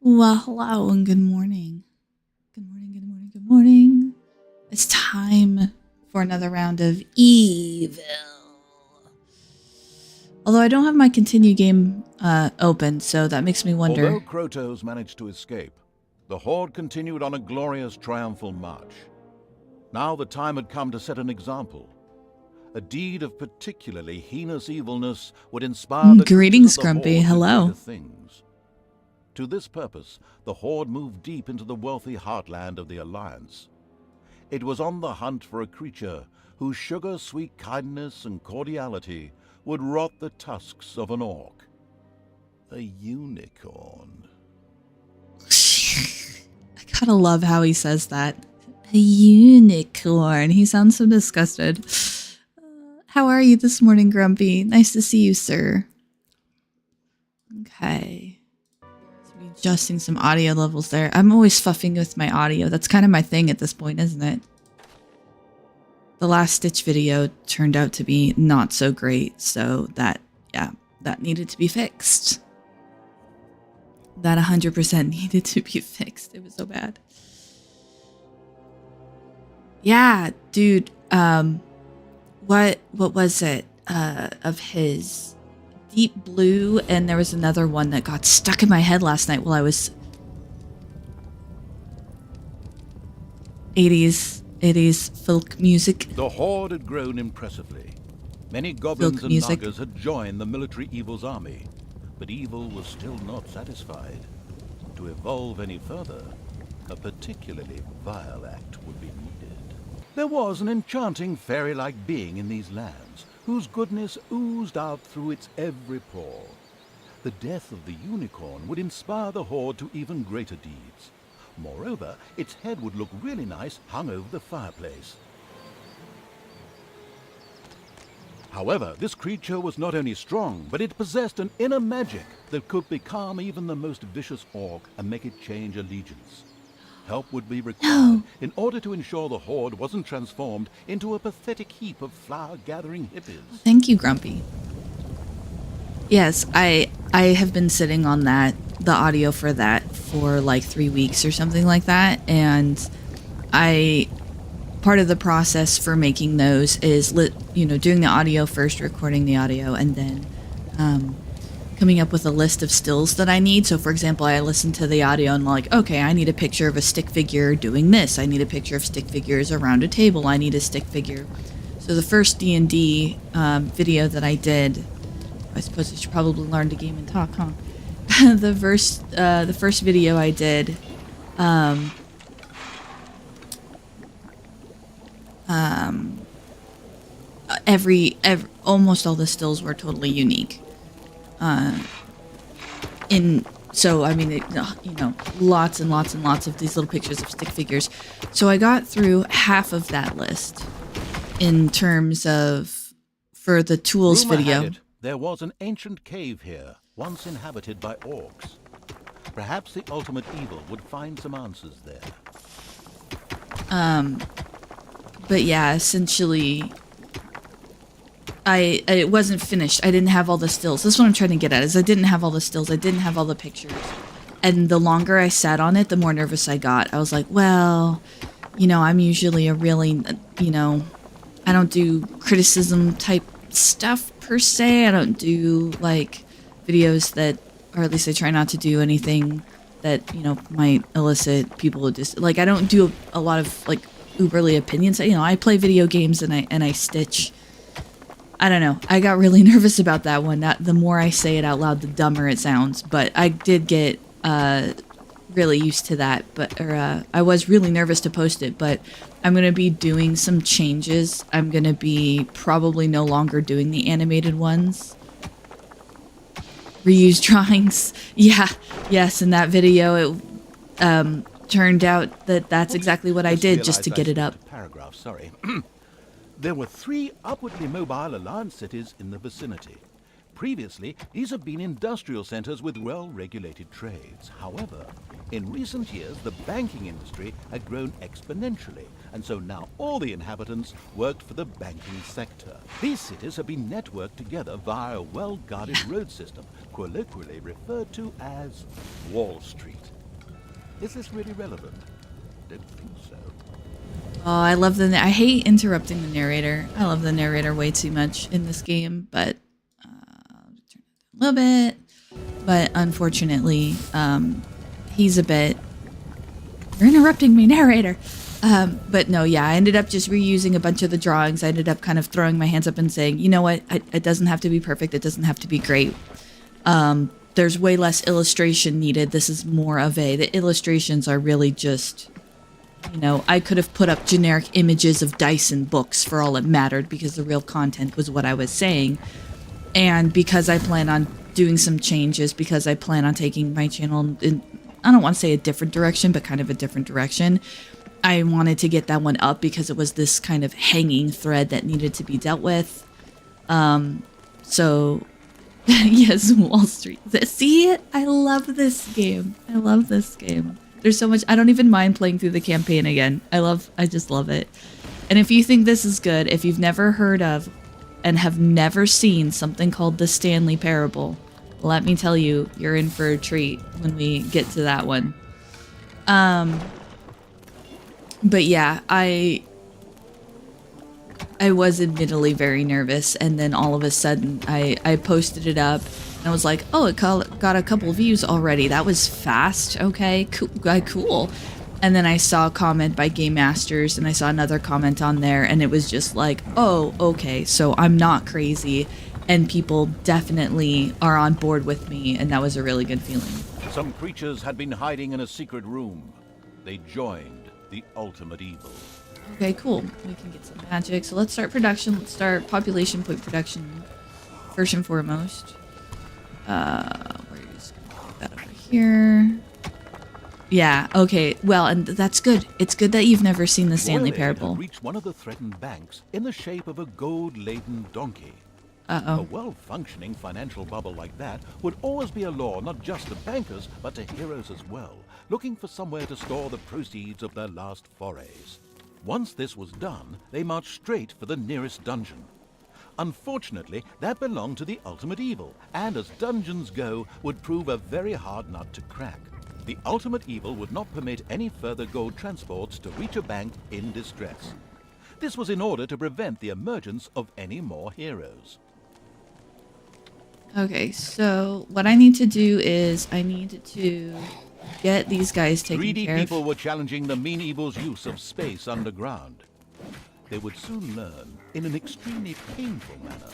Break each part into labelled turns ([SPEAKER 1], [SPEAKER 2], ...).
[SPEAKER 1] Well, hello and good morning. Good morning, good morning, good morning. It's time for another round of Evil. Although I don't have my continue game open, so that makes me wonder.
[SPEAKER 2] Although Krotos managed to escape, the Horde continued on a glorious triumphal march. Now the time had come to set an example. A deed of particularly heinous evilness would inspire the
[SPEAKER 1] Greetings,
[SPEAKER 2] creatures of the
[SPEAKER 1] Grumpy.
[SPEAKER 2] Horde to
[SPEAKER 1] Hello.
[SPEAKER 2] greater things. To this purpose, the Horde moved deep into the wealthy heartland of the Alliance. It was on the hunt for a creature whose sugar-sweet kindness and cordiality would rot the tusks of an orc. A unicorn.
[SPEAKER 1] I gotta love how he says that. A unicorn. He sounds so disgusted. How are you this morning, Grumpy? Nice to see you, sir. Okay. Adjusting some audio levels there. I'm always fuffing with my audio. That's kind of my thing at this point, isn't it? The last Stitch video turned out to be not so great, so that needed to be fixed. That 100% needed to be fixed. It was so bad. Yeah, dude, what was it of his? Deep Blue, and there was another one that got stuck in my head last night while I was 80s folk music.
[SPEAKER 2] The Horde had grown impressively. Many goblins and nagas had joined the military evil's army, but evil was still not satisfied. To evolve any further, a particularly vile act would be needed. There was an enchanting fairy-like being in these lands, whose goodness oozed out through its every pore. The death of the unicorn would inspire the Horde to even greater deeds. Moreover, its head would look really nice hung over the fireplace. However, this creature was not only strong, but it possessed an inner magic that could becalm even the most vicious orc and make it change allegiance. Help would be required in order to ensure the Horde wasn't transformed into a pathetic heap of flower-gathering hippies.
[SPEAKER 1] Thank you, Grumpy. Yes, I have been sitting on the audio for that for like 3 weeks or something like that, and part of the process for making those is doing the audio first, recording the audio, and then coming up with a list of stills that I need. So for example, I listen to the audio and I'm like, okay, I need a picture of a stick figure doing this. I need a picture of stick figures around a table. I need a stick figure. So the first D&D video that I did, I suppose I should probably learn to game and talk, huh? The first video I did, almost all the stills were totally unique. So I mean, lots and lots and lots of these little pictures of stick figures. So I got through half of that list in terms of for the tools video.
[SPEAKER 2] There was an ancient cave here, once inhabited by orcs. Perhaps the ultimate evil would find some answers there.
[SPEAKER 1] But yeah, essentially, it wasn't finished. I didn't have all the stills. This is what I'm trying to get at, is I didn't have all the stills. I didn't have all the pictures. And the longer I sat on it, the more nervous I got. I was like, well, I'm usually a really, I don't do criticism type stuff per se. I don't do like videos that, or at least I try not to do anything that, might elicit people to just, like, I don't do a lot of like uberly opinions. I play video games and I stitch. I don't know. I got really nervous about that one. The more I say it out loud, the dumber it sounds. But I did get really used to that. I was really nervous to post it. But I'm going to be doing some changes. I'm going to be probably no longer doing the animated ones. Reuse drawings. Yeah. Yes, in that video, it turned out that that's exactly what I did just to get it up.
[SPEAKER 2] Paragraph, sorry. There were 3 upwardly mobile Alliance cities in the vicinity. Previously, these have been industrial centers with well-regulated trades. However, in recent years, the banking industry had grown exponentially, and so now all the inhabitants worked for the banking sector. These cities have been networked together via a well-guarded road system, colloquially referred to as Wall Street. Is this really relevant? Don't think so.
[SPEAKER 1] Oh, I love I hate interrupting the narrator. I love the narrator way too much in this game, but turn it down a little bit. But unfortunately, he's a bit. You're interrupting me, narrator. But no, yeah, I ended up just reusing a bunch of the drawings. I ended up kind of throwing my hands up and saying, you know what? It doesn't have to be perfect. It doesn't have to be great. There's way less illustration needed. This is more of the illustrations are really just. You know, I could have put up generic images of Dyson books for all it mattered because the real content was what I was saying. And because I plan on doing some changes, because I plan on taking my channel in, I don't want to say a different direction, but kind of a different direction. I wanted to get that one up because it was this kind of hanging thread that needed to be dealt with. So, yes, Wall Street. See, I love this game. I love this game. There's so much. I don't even mind playing through the campaign again. I just love it. And if you think this is good, if you've never heard of and have never seen something called the Stanley Parable, let me tell you, you're in for a treat when we get to that one. But yeah, I was admittedly very nervous, and then all of a sudden I posted it up. And I was like, oh, it got a couple views already. That was fast. Okay, cool. And then I saw a comment by Game Masters, and I saw another comment on there, and it was just like, oh, okay, so I'm not crazy, and people definitely are on board with me, and that was a really good feeling.
[SPEAKER 2] Some creatures had been hiding in a secret room. They joined the ultimate evil.
[SPEAKER 1] Okay, cool. We can get some magic. So let's start production. Let's start population point production first and foremost. We're just gonna put that over here. Yeah, okay. Well, and that's good. It's good that you've never seen the Stanley Parable.
[SPEAKER 2] Had reached one of the threatened banks in the shape of a gold-laden donkey.
[SPEAKER 1] Uh-oh.
[SPEAKER 2] A well-functioning financial bubble like that would always be a lure not just to bankers, but to heroes as well, looking for somewhere to store the proceeds of their last forays. Once this was done, they marched straight for the nearest dungeon. Unfortunately, that belonged to the ultimate evil, and as dungeons go, would prove a very hard nut to crack. The ultimate evil would not permit any further gold transports to reach a bank in distress. This was in order to prevent the emergence of any more heroes.
[SPEAKER 1] Okay, so what I need to do is I need to get these guys taken
[SPEAKER 2] Greedy
[SPEAKER 1] care of.
[SPEAKER 2] people were challenging the mean evil's use of space underground. They would soon learn, in an extremely painful manner,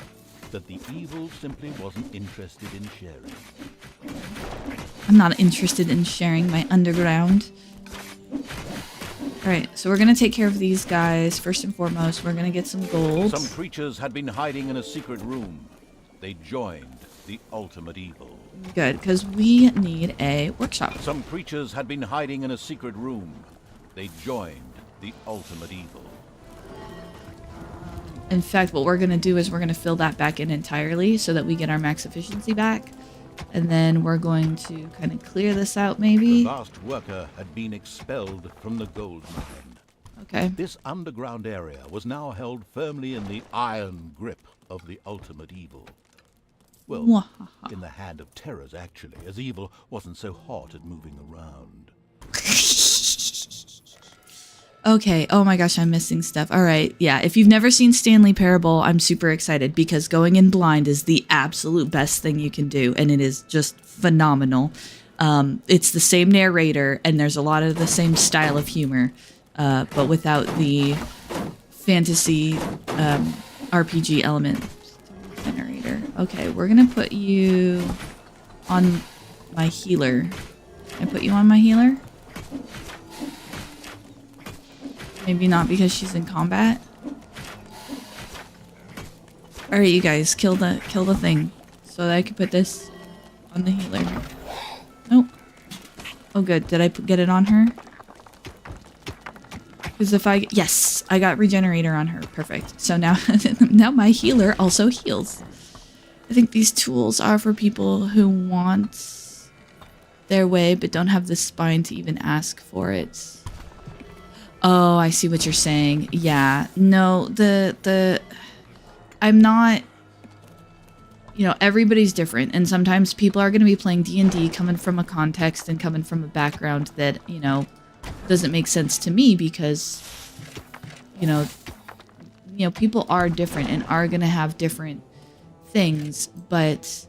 [SPEAKER 2] that the evil simply wasn't interested in sharing.
[SPEAKER 1] I'm not interested in sharing my underground. Alright, so we're going to take care of these guys. First and foremost, we're going to get some gold.
[SPEAKER 2] Some creatures had been hiding in a secret room. They joined the ultimate evil.
[SPEAKER 1] Good, because we need a workshop.
[SPEAKER 2] Some creatures had been hiding in a secret room. They joined the ultimate evil.
[SPEAKER 1] In fact, what we're going to do is we're going to fill that back in entirely so that we get our max efficiency back. And then we're going to kind of clear this out, maybe.
[SPEAKER 2] The last worker had been expelled from the gold mine.
[SPEAKER 1] Okay.
[SPEAKER 2] This underground area was now held firmly in the iron grip of the ultimate evil. Well, in the hand of terrors, actually, as evil wasn't so hot at moving around.
[SPEAKER 1] Okay, oh my gosh, I'm missing stuff. All right, yeah, if you've never seen Stanley Parable, I'm super excited because going in blind is the absolute best thing you can do, and it is just phenomenal. It's the same narrator, and there's a lot of the same style of humor, but without the fantasy RPG element. Generator. Okay, we're gonna put you on my healer. Can I put you on my healer? Maybe not because she's in combat. All right, you guys, kill the thing, so that I can put this on the healer. Nope. Oh, good. Did I get it on her? Because if I yes, I got regenerator on her. Perfect. So now now my healer also heals. I think these tools are for people who want their way but don't have the spine to even ask for it. Oh, I see what you're saying. Yeah. No, I'm not, you know, everybody's different, and sometimes people are going to be playing D&D coming from a context and coming from a background that, you know, doesn't make sense to me because, you know, people are different and are going to have different things. But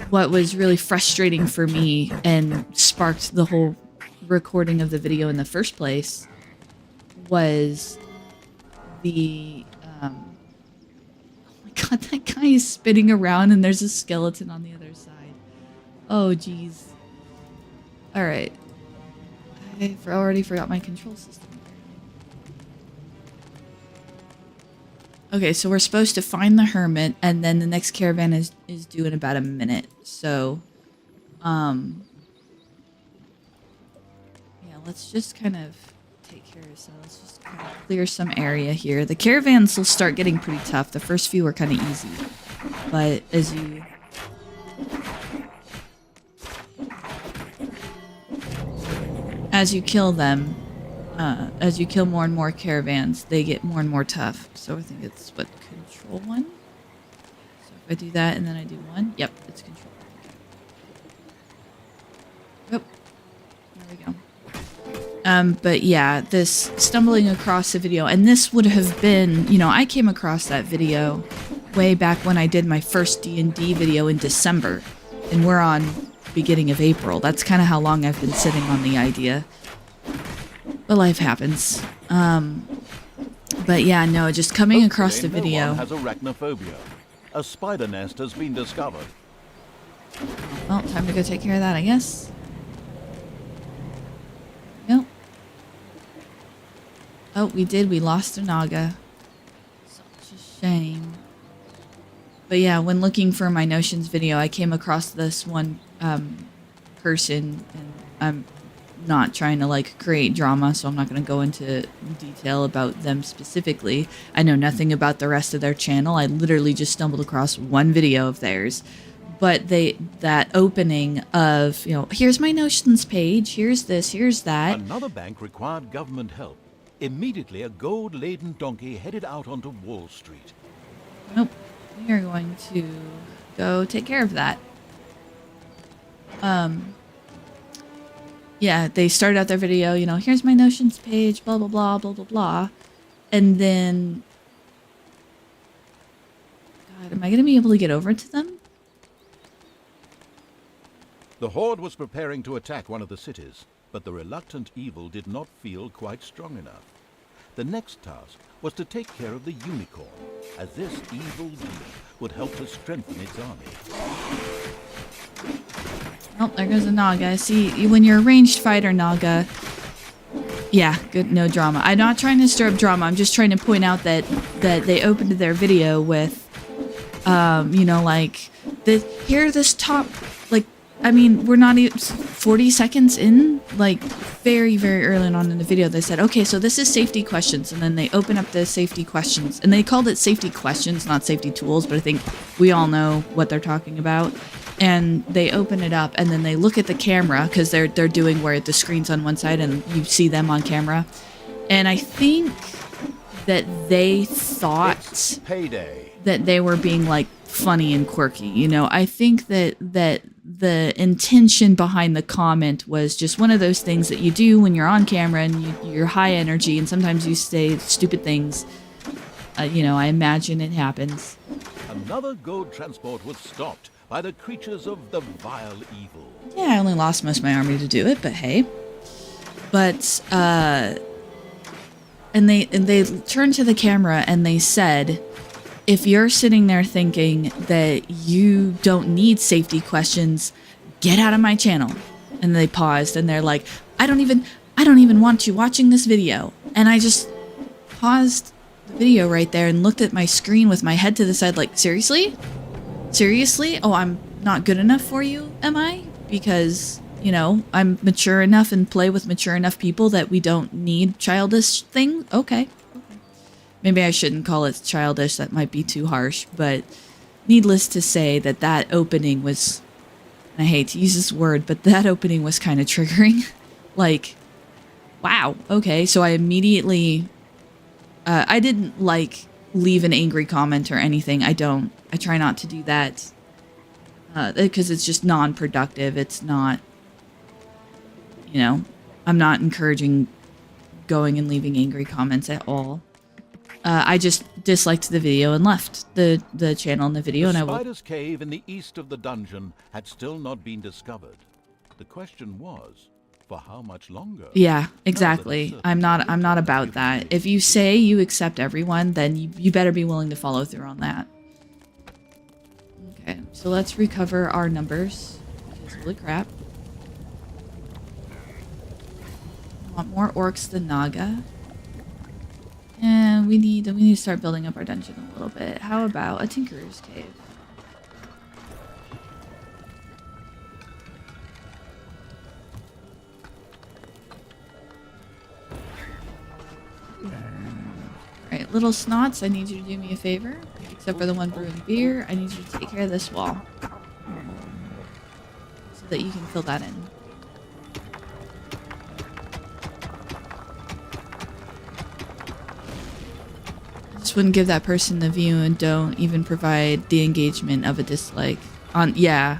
[SPEAKER 1] what was really frustrating for me and sparked the whole recording of the video in the first place was the oh my god, that guy is spinning around and there's a skeleton on the other side. Oh jeez. All right, I already forgot my control system. Okay, so we're supposed to find the hermit, and then the next caravan is due in about a minute. So, yeah, let's just kind of take care of this. So let's just kind of clear some area here. The caravans will start getting pretty tough. The first few are kind of easy, but as you kill them, as you kill more and more caravans, they get more and more tough. So I think it's what, control 1? So if I do that and then I do 1, yep, it's control. Yep, there we go. But yeah, this stumbling across the video, and this would have been, you know, I came across that video way back when I did my first D&D video in December, and we're on beginning of April. That's kind of how long I've been sitting on the idea. But life happens. But yeah, no, just coming across the video.
[SPEAKER 2] No one has arachnophobia. A spider nest has been discovered.
[SPEAKER 1] Well, time to go take care of that, I guess. Nope. Oh, we did. We lost a naga. Such a shame. But yeah, when looking for my Notions video, I came across this one person, and I'm not trying to like create drama, so I'm not going to go into detail about them specifically. I know nothing about the rest of their channel. I literally just stumbled across one video of theirs, but that opening of, you know, here's my Notions page, here's this, here's that.
[SPEAKER 2] Another bank required government help. Immediately, a gold-laden donkey headed out onto Wall Street.
[SPEAKER 1] Nope. We are going to go take care of that. Yeah, they started out their video, you know, here's my Notions page, blah, blah, blah, blah, blah, blah. And then... God, am I going to be able to get over to them?
[SPEAKER 2] The Horde was preparing to attack one of the cities, but the reluctant evil did not feel quite strong enough. The next task was to take care of the Unicorn, as this evil being would help to strengthen its army.
[SPEAKER 1] Oh, there goes a Naga. See, when you're a ranged fighter Naga... Yeah, good, no drama. I'm not trying to stir up drama. I'm just trying to point out that they opened their video with, you know, like, here, this top, like, I mean, we're not even 40 seconds in, like, very, very early on in the video, they said, okay, so this is safety questions, and then they open up the safety questions, and they called it safety questions, not safety tools, but I think we all know what they're talking about. And they open it up, and then they look at the camera, because they're doing where the screen's on one side and you see them on camera. And I think that they thought
[SPEAKER 2] It's payday.
[SPEAKER 1] That they were being like funny and quirky, you know. I think that the intention behind the comment was just one of those things that you do when you're on camera and you're high energy, and sometimes you say stupid things. You know, I imagine it happens.
[SPEAKER 2] Another gold transport was stopped by the creatures of the vile evil.
[SPEAKER 1] Yeah, I only lost most of my army to do it, but hey. But and they turned to the camera and they said, if you're sitting there thinking that you don't need safety questions, get out of my channel. And they paused and they're like, I don't even want you watching this video. And I just paused the video right there and looked at my screen with my head to the side like, seriously? Seriously? Oh, I'm not good enough for you, am I? Because, you know, I'm mature enough and play with mature enough people that we don't need childish things? Okay. Maybe I shouldn't call it childish. That might be too harsh. But, needless to say that that opening was, I hate to use this word, but that opening was kind of triggering. Like, wow, okay. So I immediately, I didn't like leave an angry comment or anything. I try not to do that because it's just non-productive. It's not, you know, I'm not encouraging going and leaving angry comments at all. I just disliked the video and left the channel and the video, and I will.
[SPEAKER 2] Spider's cave in the east of the dungeon had still not been discovered. The question was, for how much longer?
[SPEAKER 1] Yeah, exactly. I'm not about that. If you say you accept everyone, then you better be willing to follow through on that. Okay, so let's recover our numbers. Because holy crap. I want more orcs than Naga. And we need to start building up our dungeon a little bit. How about a Tinkerer's Cave? Alright, little snots, I need you to do me a favor. Except for the one brewing beer, I need you to take care of this wall. So that you can fill that in. Just wouldn't give that person the view and don't even provide the engagement of a dislike. Yeah.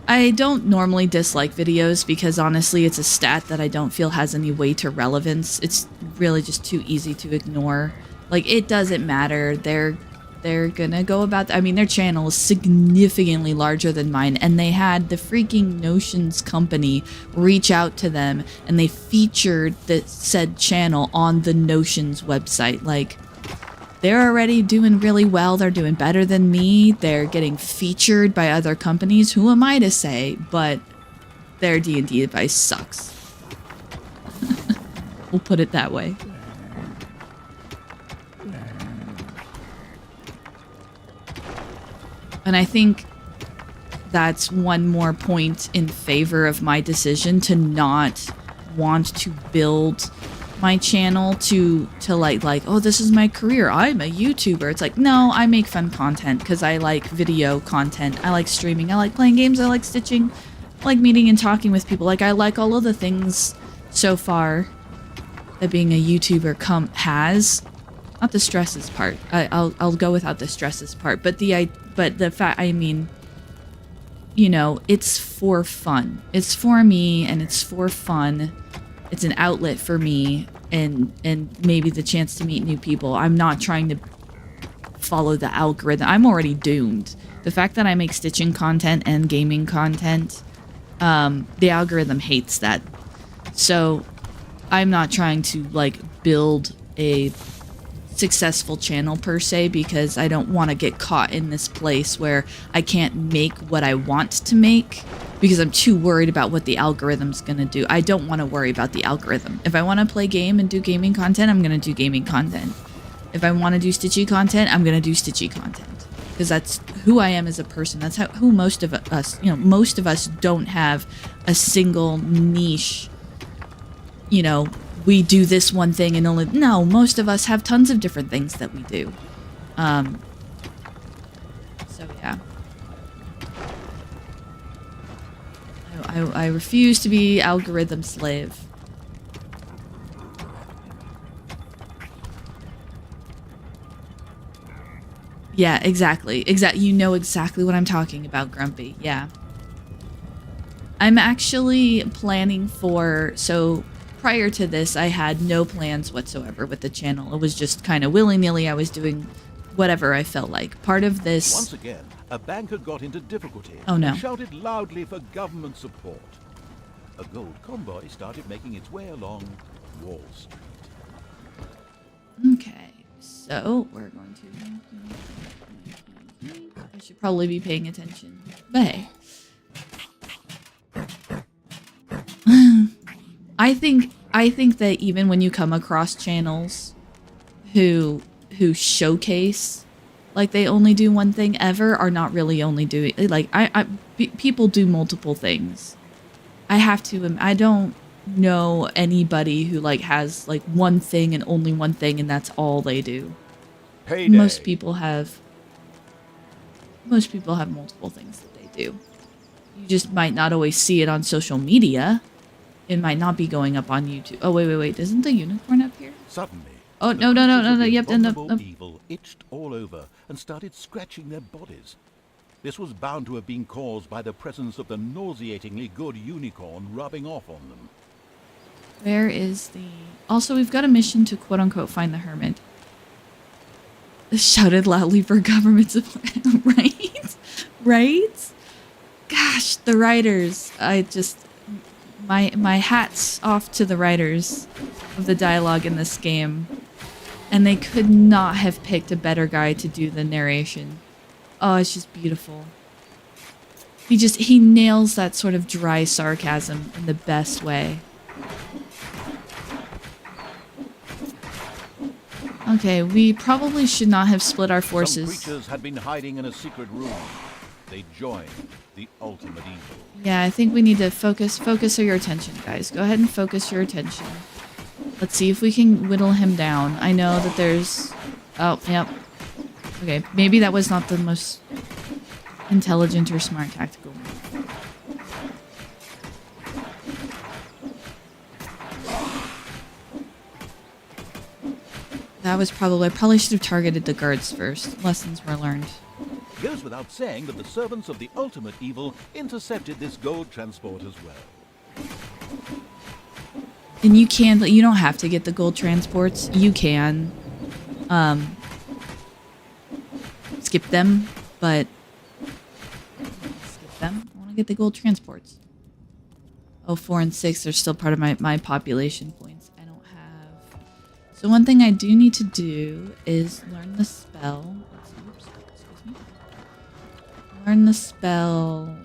[SPEAKER 1] I don't normally dislike videos because honestly it's a stat that I don't feel has any weight or relevance. It's really just too easy to ignore. Like, it doesn't matter. They're gonna go about I mean, their channel is significantly larger than mine, and they had the freaking Notions company reach out to them, and they featured the said channel on the Notions website. Like, they're already doing really well. They're doing better than me. They're getting featured by other companies. Who am I to say? But their D&D advice sucks. We'll put it that way. And I think that's one more point in favor of my decision to not want to build my channel to like, oh, this is my career, I'm a YouTuber. It's like, no, I make fun content because I like video content. I like streaming. I like playing games. I like stitching. I like meeting and talking with people. Like, I like all of the things so far that being a YouTuber has. Not the stresses part. I'll go without the stresses part. But the fact, I mean, you know, it's for fun. It's for me and it's for fun. It's an outlet for me and maybe the chance to meet new people. I'm not trying to follow the algorithm. I'm already doomed. The fact that I make stitching content and gaming content, the algorithm hates that. So I'm not trying to like build a successful channel per se because I don't want to get caught in this place where I can't make what I want to make because I'm too worried about what the algorithm's gonna do. I don't want to worry about the algorithm. If I want to play game and do gaming content, I'm gonna do gaming content. If I want to do stitchy content, I'm gonna do stitchy content because that's who I am as a person. That's who most of us, you know, most of us don't have a single niche, you know, we do this one thing and only, no, most of us have tons of different things that we do. So yeah. I refuse to be algorithm slave. Yeah, exactly. You know exactly what I'm talking about, Grumpy. Yeah. I'm actually planning for, so prior to this, I had no plans whatsoever with the channel. It was just kind of willy-nilly. I was doing whatever I felt like. Part of this...
[SPEAKER 2] Once again, a banker got into difficulty
[SPEAKER 1] and
[SPEAKER 2] shouted loudly for government support. A gold convoy started making its way along Wall Street.
[SPEAKER 1] Okay, so we're going to... I should probably be paying attention. But hey. I think that even when you come across channels who showcase like they only do one thing ever are not really only doing, like, people do multiple things. I don't know anybody who like has like one thing and only one thing and that's all they do.
[SPEAKER 2] Payday.
[SPEAKER 1] Most people have most people have multiple things that they do. You just might not always see it on social media. It might not be going up on YouTube. Oh, wait. Isn't the unicorn up here?
[SPEAKER 2] Suddenly,
[SPEAKER 1] Oh,
[SPEAKER 2] the
[SPEAKER 1] no.
[SPEAKER 2] creatures of the
[SPEAKER 1] Yep, no.
[SPEAKER 2] abominable evil itched all over and started scratching their bodies. This was bound to have been caused by the presence of the nauseatingly good unicorn rubbing off on them.
[SPEAKER 1] Where is the... Also, we've got a mission to quote-unquote find the hermit. Shouted loudly for government support. Right? Right? Gosh, the writers. I just... My hat's off to the writers of the dialogue in this game. And they could not have picked a better guy to do the narration. Oh, it's just beautiful. He nails that sort of dry sarcasm in the best way. Okay, we probably should not have split our forces.
[SPEAKER 2] Some creatures had been hiding in a secret room. They joined the ultimate evil.
[SPEAKER 1] Yeah, I think we need to focus your attention, guys. Go ahead and focus your attention. Let's see if we can whittle him down. I know that there's... Oh, yep. Okay, maybe that was not the most intelligent or smart tactical move. That was probably... I probably should have targeted the guards first. Lessons were learned.
[SPEAKER 2] It goes without saying that the servants of the ultimate evil intercepted this gold transport as well.
[SPEAKER 1] And you don't have to get the gold transports. You can skip them, but skip them. I want to get the gold transports. Oh, 4 and 6 are still part of my population points. I don't have. So one thing I do need to do is learn the spell. Oops, excuse me. Learn the spell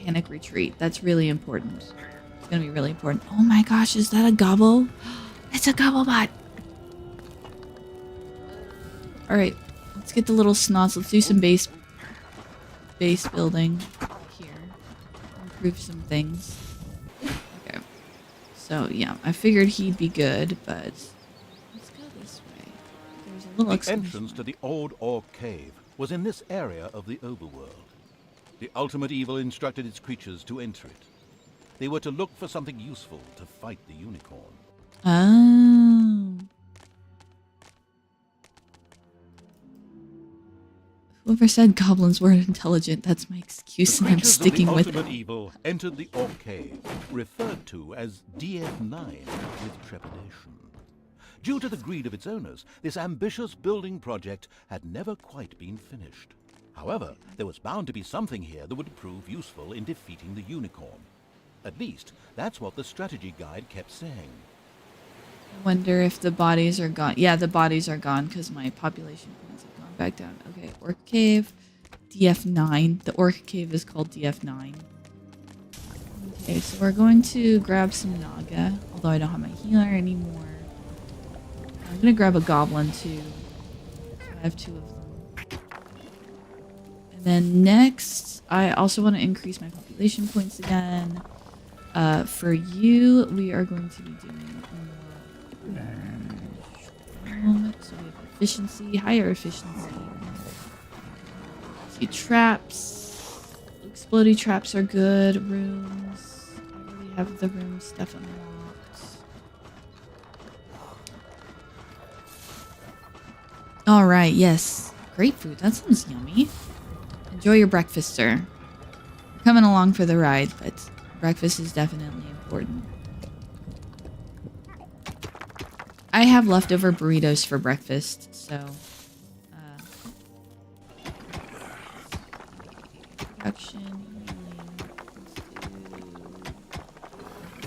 [SPEAKER 1] Panic Retreat. That's really important. It's gonna be really important. Oh my gosh, is that a gobble? It's a gobblebot. All right, let's get the little snots. Let's do some base building here. Improve some things. Okay. So yeah, I figured he'd be good, but let's go this way. There's a little
[SPEAKER 2] The entrance to the old Orc Cave was in this area of the overworld. The ultimate evil instructed its creatures to enter it. They were to look for something useful to fight the unicorn.
[SPEAKER 1] Oh. Whoever said goblins weren't intelligent, that's my excuse, and I'm sticking with it.
[SPEAKER 2] The ultimate evil entered the Orc Cave, referred to as DF9 with trepidation. Due to the greed of its owners, this ambitious building project had never quite been finished. However, there was bound to be something here that would prove useful in defeating the unicorn. At least, that's what the strategy guide kept saying.
[SPEAKER 1] I wonder if the bodies are gone. Yeah, the bodies are gone because my population points have gone back down. Okay, Orc Cave, DF9. The Orc Cave is called DF9. Okay, so we're going to grab some Naga, although I don't have my healer anymore. I'm going to grab a Goblin too. So I have 2 of them. And then next, I also want to increase my population points again. For you, we are going to be doing more. So we have efficiency, higher efficiency. See, traps. Exploding traps are good. Rooms. I already have the room stuff unlocked. Alright, yes. Grapefruit, that sounds yummy. Enjoy your breakfast, sir. You're coming along for the ride, but breakfast is definitely important. I have leftover burritos for breakfast, so... production,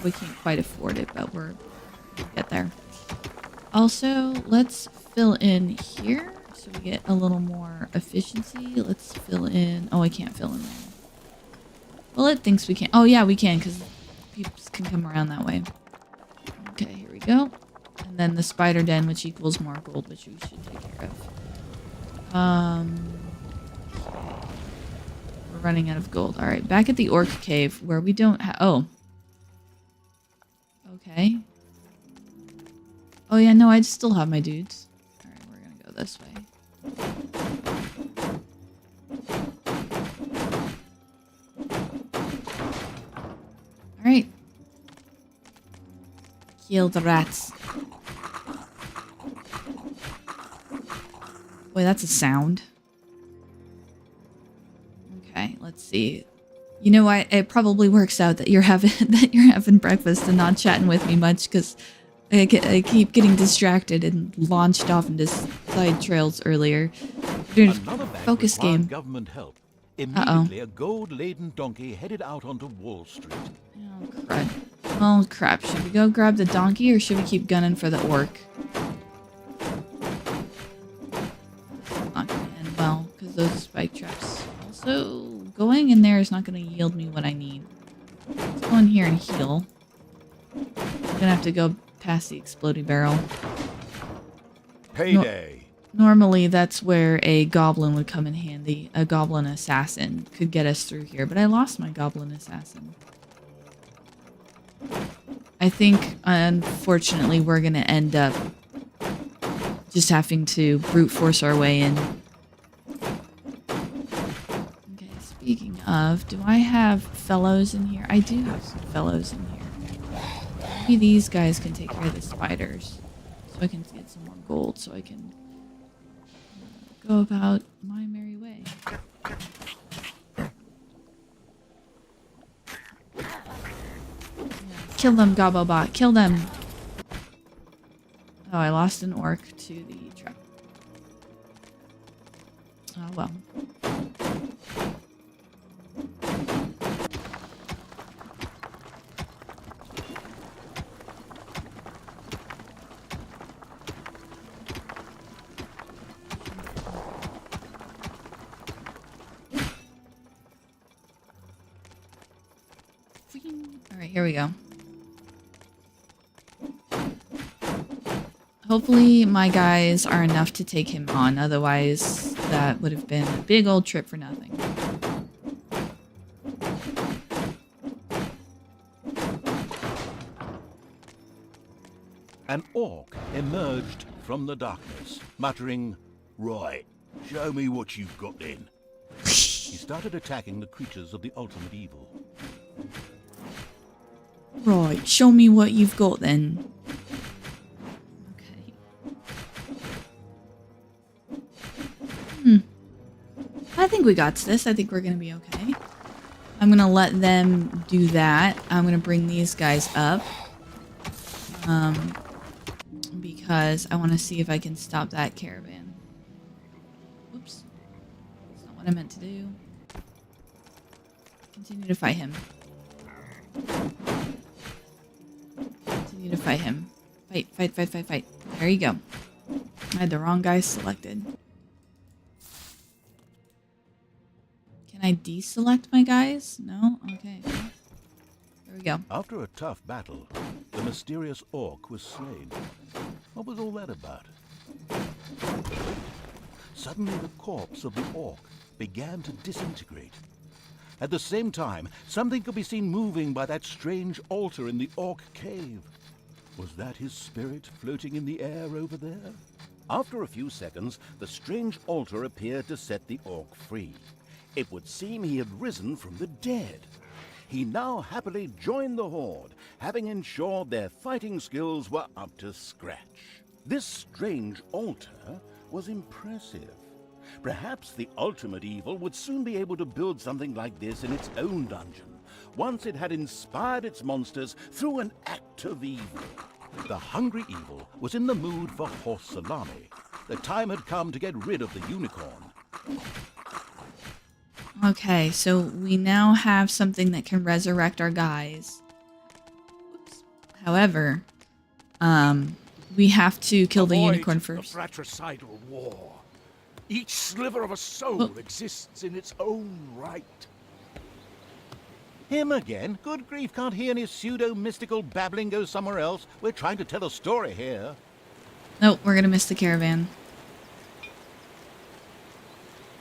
[SPEAKER 1] we can't quite afford it, but we'll get there. Also, let's fill in here so we get a little more efficiency. Let's fill in... Oh, I can't fill in there. Well, it thinks we can. Oh, yeah, we can, because peeps can come around that way. Okay, here we go. And then the spider den, which equals more gold, which we should take care of. Okay. We're running out of gold. All right, back at the Orc Cave, where we don't have... Oh. Okay. Oh, yeah, no, I still have my dudes. All right, we're going to go this way. Alright. Kill the rats. Boy, that's a sound. Okay, let's see. You know what? It probably works out that you're having breakfast and not chatting with me much because I keep getting distracted and launched off into side trails earlier.
[SPEAKER 2] Another bank
[SPEAKER 1] Focus
[SPEAKER 2] required
[SPEAKER 1] game.
[SPEAKER 2] government help. Immediately, a gold-laden donkey headed out onto Wall Street.
[SPEAKER 1] Oh crud. Oh crap. Should we go grab the donkey or should we keep gunning for the orc? Not gonna end well because those spike traps. Also, going in there is not going to yield me what I need. Let's go in here and heal. I'm gonna have to go past the exploding barrel.
[SPEAKER 2] Payday.
[SPEAKER 1] Normally, that's where a goblin would come in handy. A goblin assassin could get us through here, but I lost my goblin assassin. I think, unfortunately, we're going to end up just having to brute force our way in. Okay, speaking of, do I have fellows in here? I do have some fellows in here. Maybe these guys can take care of the spiders. So I can get some more gold so I can go about my merry way. Kill them, Gobobot. Kill them. Oh, I lost an orc to the trap. Oh, well. Alright, here we go. Hopefully my guys are enough to take him on, otherwise that would have been a big old trip for nothing.
[SPEAKER 2] An orc emerged from the darkness, muttering, "Right, show me what you've got then." He started attacking the creatures of the ultimate evil.
[SPEAKER 1] Right, show me what you've got then. Okay. I think we got this. I think we're gonna be okay. I'm gonna let them do that. I'm gonna bring these guys up. Because I want to see if I can stop that caravan. Oops. That's not what I meant to do. Continue to fight him. Continue to fight him. Fight, fight, fight, fight, fight. There you go. I had the wrong guy selected. Can I deselect my guys? No? Okay. There we go.
[SPEAKER 2] After a tough battle, the mysterious orc was slain. What was all that about? Suddenly the corpse of the orc began to disintegrate. At the same time, something could be seen moving by that strange altar in the orc cave. Was that his spirit floating in the air over there? After a few seconds, the strange altar appeared to set the orc free. It would seem he had risen from the dead. He now happily joined the horde, having ensured their fighting skills were up to scratch. This strange altar was impressive. Perhaps the ultimate evil would soon be able to build something like this in its own dungeon, once it had inspired its monsters through an act of evil. The hungry evil was in the mood for horse salami. The time had come to get rid of the unicorn.
[SPEAKER 1] Okay, so we now have something that can resurrect our guys. Oops. However, we have to kill the unicorn first.
[SPEAKER 3] The fratricidal war. Each sliver of a soul exists in its own right.
[SPEAKER 2] Him again? Good grief, can't he and his pseudo-mystical babbling go somewhere else? We're trying to tell a story here.
[SPEAKER 1] Nope, we're gonna miss the caravan.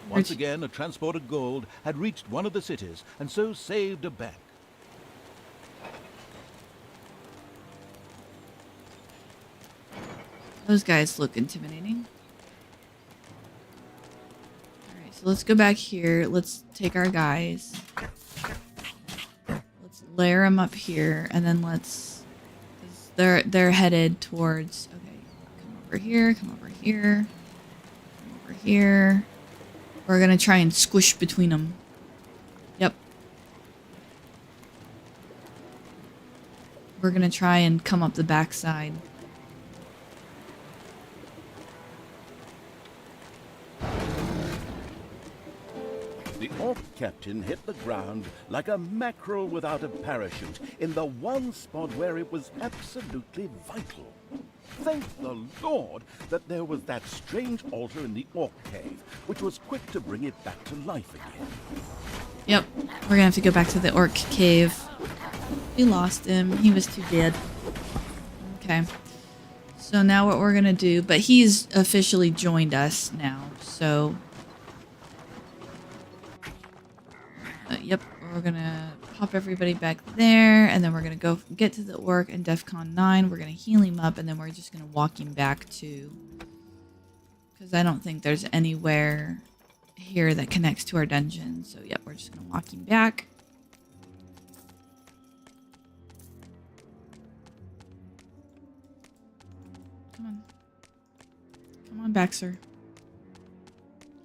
[SPEAKER 2] Once again, a transport of gold had reached one of the cities, and so saved a bank.
[SPEAKER 1] Those guys look intimidating. Alright, so let's go back here. Let's take our guys. Let's layer them up here, and then let's. 'Cause they're headed towards. Okay, come over here. Come over here. Come over here. We're gonna try and squish between them. Yep. We're gonna try and come up the backside.
[SPEAKER 4] The orc captain hit the ground like a mackerel without a parachute in the one spot where it was absolutely vital. Thank the Lord that there was that strange altar in the orc cave, which was quick to bring it back to life again.
[SPEAKER 1] Yep. We're gonna have to go back to the orc cave. We lost him. He was too dead. Okay. So now what we're gonna do, but he's officially joined us now, so... yep, we're gonna pop everybody back there, and then we're gonna go get to the orc and DEFCON 9. We're gonna heal him up, and then we're just gonna walk him back to... Because I don't think there's anywhere here that connects to our dungeon. So, yep, we're just gonna walk him back. Come on. Come on back, sir.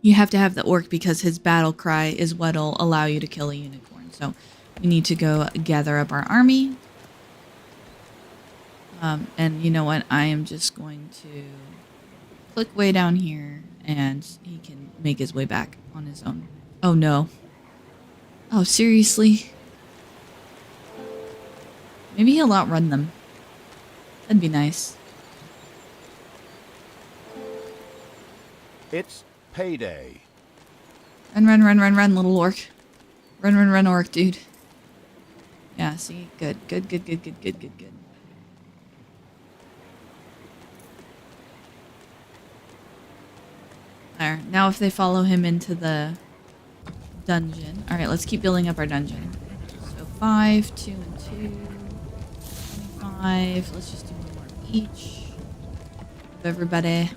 [SPEAKER 1] You have to have the orc because his battle cry is what'll allow you to kill a unicorn. So we need to go gather up our army. And you know what? I am just going to click way down here and he can make his way back on his own. Oh no. Oh, seriously? Maybe he'll outrun them. That'd be nice.
[SPEAKER 2] It's payday.
[SPEAKER 1] Run, little orc. Run, orc, dude. Yeah, see? Good. There. Now if they follow him into the dungeon. Alright, let's keep building up our dungeon. So 5, 2, and 2. 25. Let's just do one more of each. Of everybody.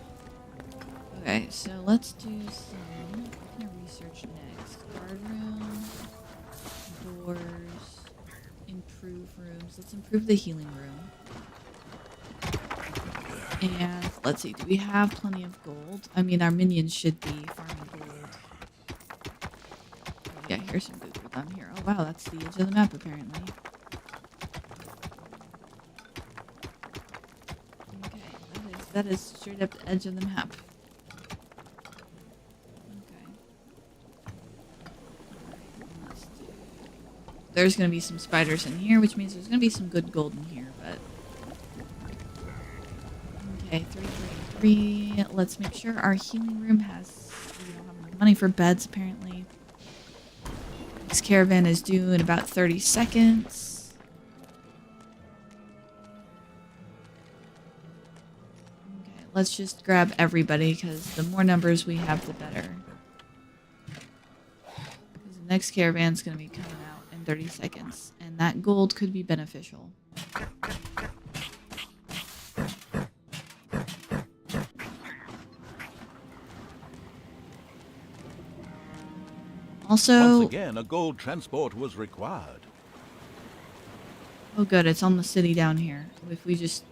[SPEAKER 1] Okay, so let's do some kind of research next. Guard room, doors, improve rooms. Let's improve the healing room. And let's see, do we have plenty of gold? I mean, our minions should be farming gold. Yeah, here's some good gold down here. Oh wow, that's the edge of the map apparently. Okay, that is straight up the edge of the map. There's going to be some spiders in here, which means there's going to be some good gold in here, but... Okay, 3. Let's make sure our healing room has... We don't have enough money for beds, apparently. This caravan is due in about 30 seconds. Okay, let's just grab everybody, because the more numbers we have, the better. Because the next caravan's going to be coming out 30 seconds, and that gold could be beneficial. Also,
[SPEAKER 2] once again, a gold transport was required.
[SPEAKER 1] Oh good, it's on the city down here. If we just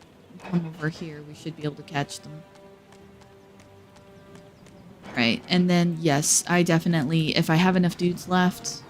[SPEAKER 1] come over here, we should be able to catch them. Right, and then yes, I definitely, if I have enough dudes left,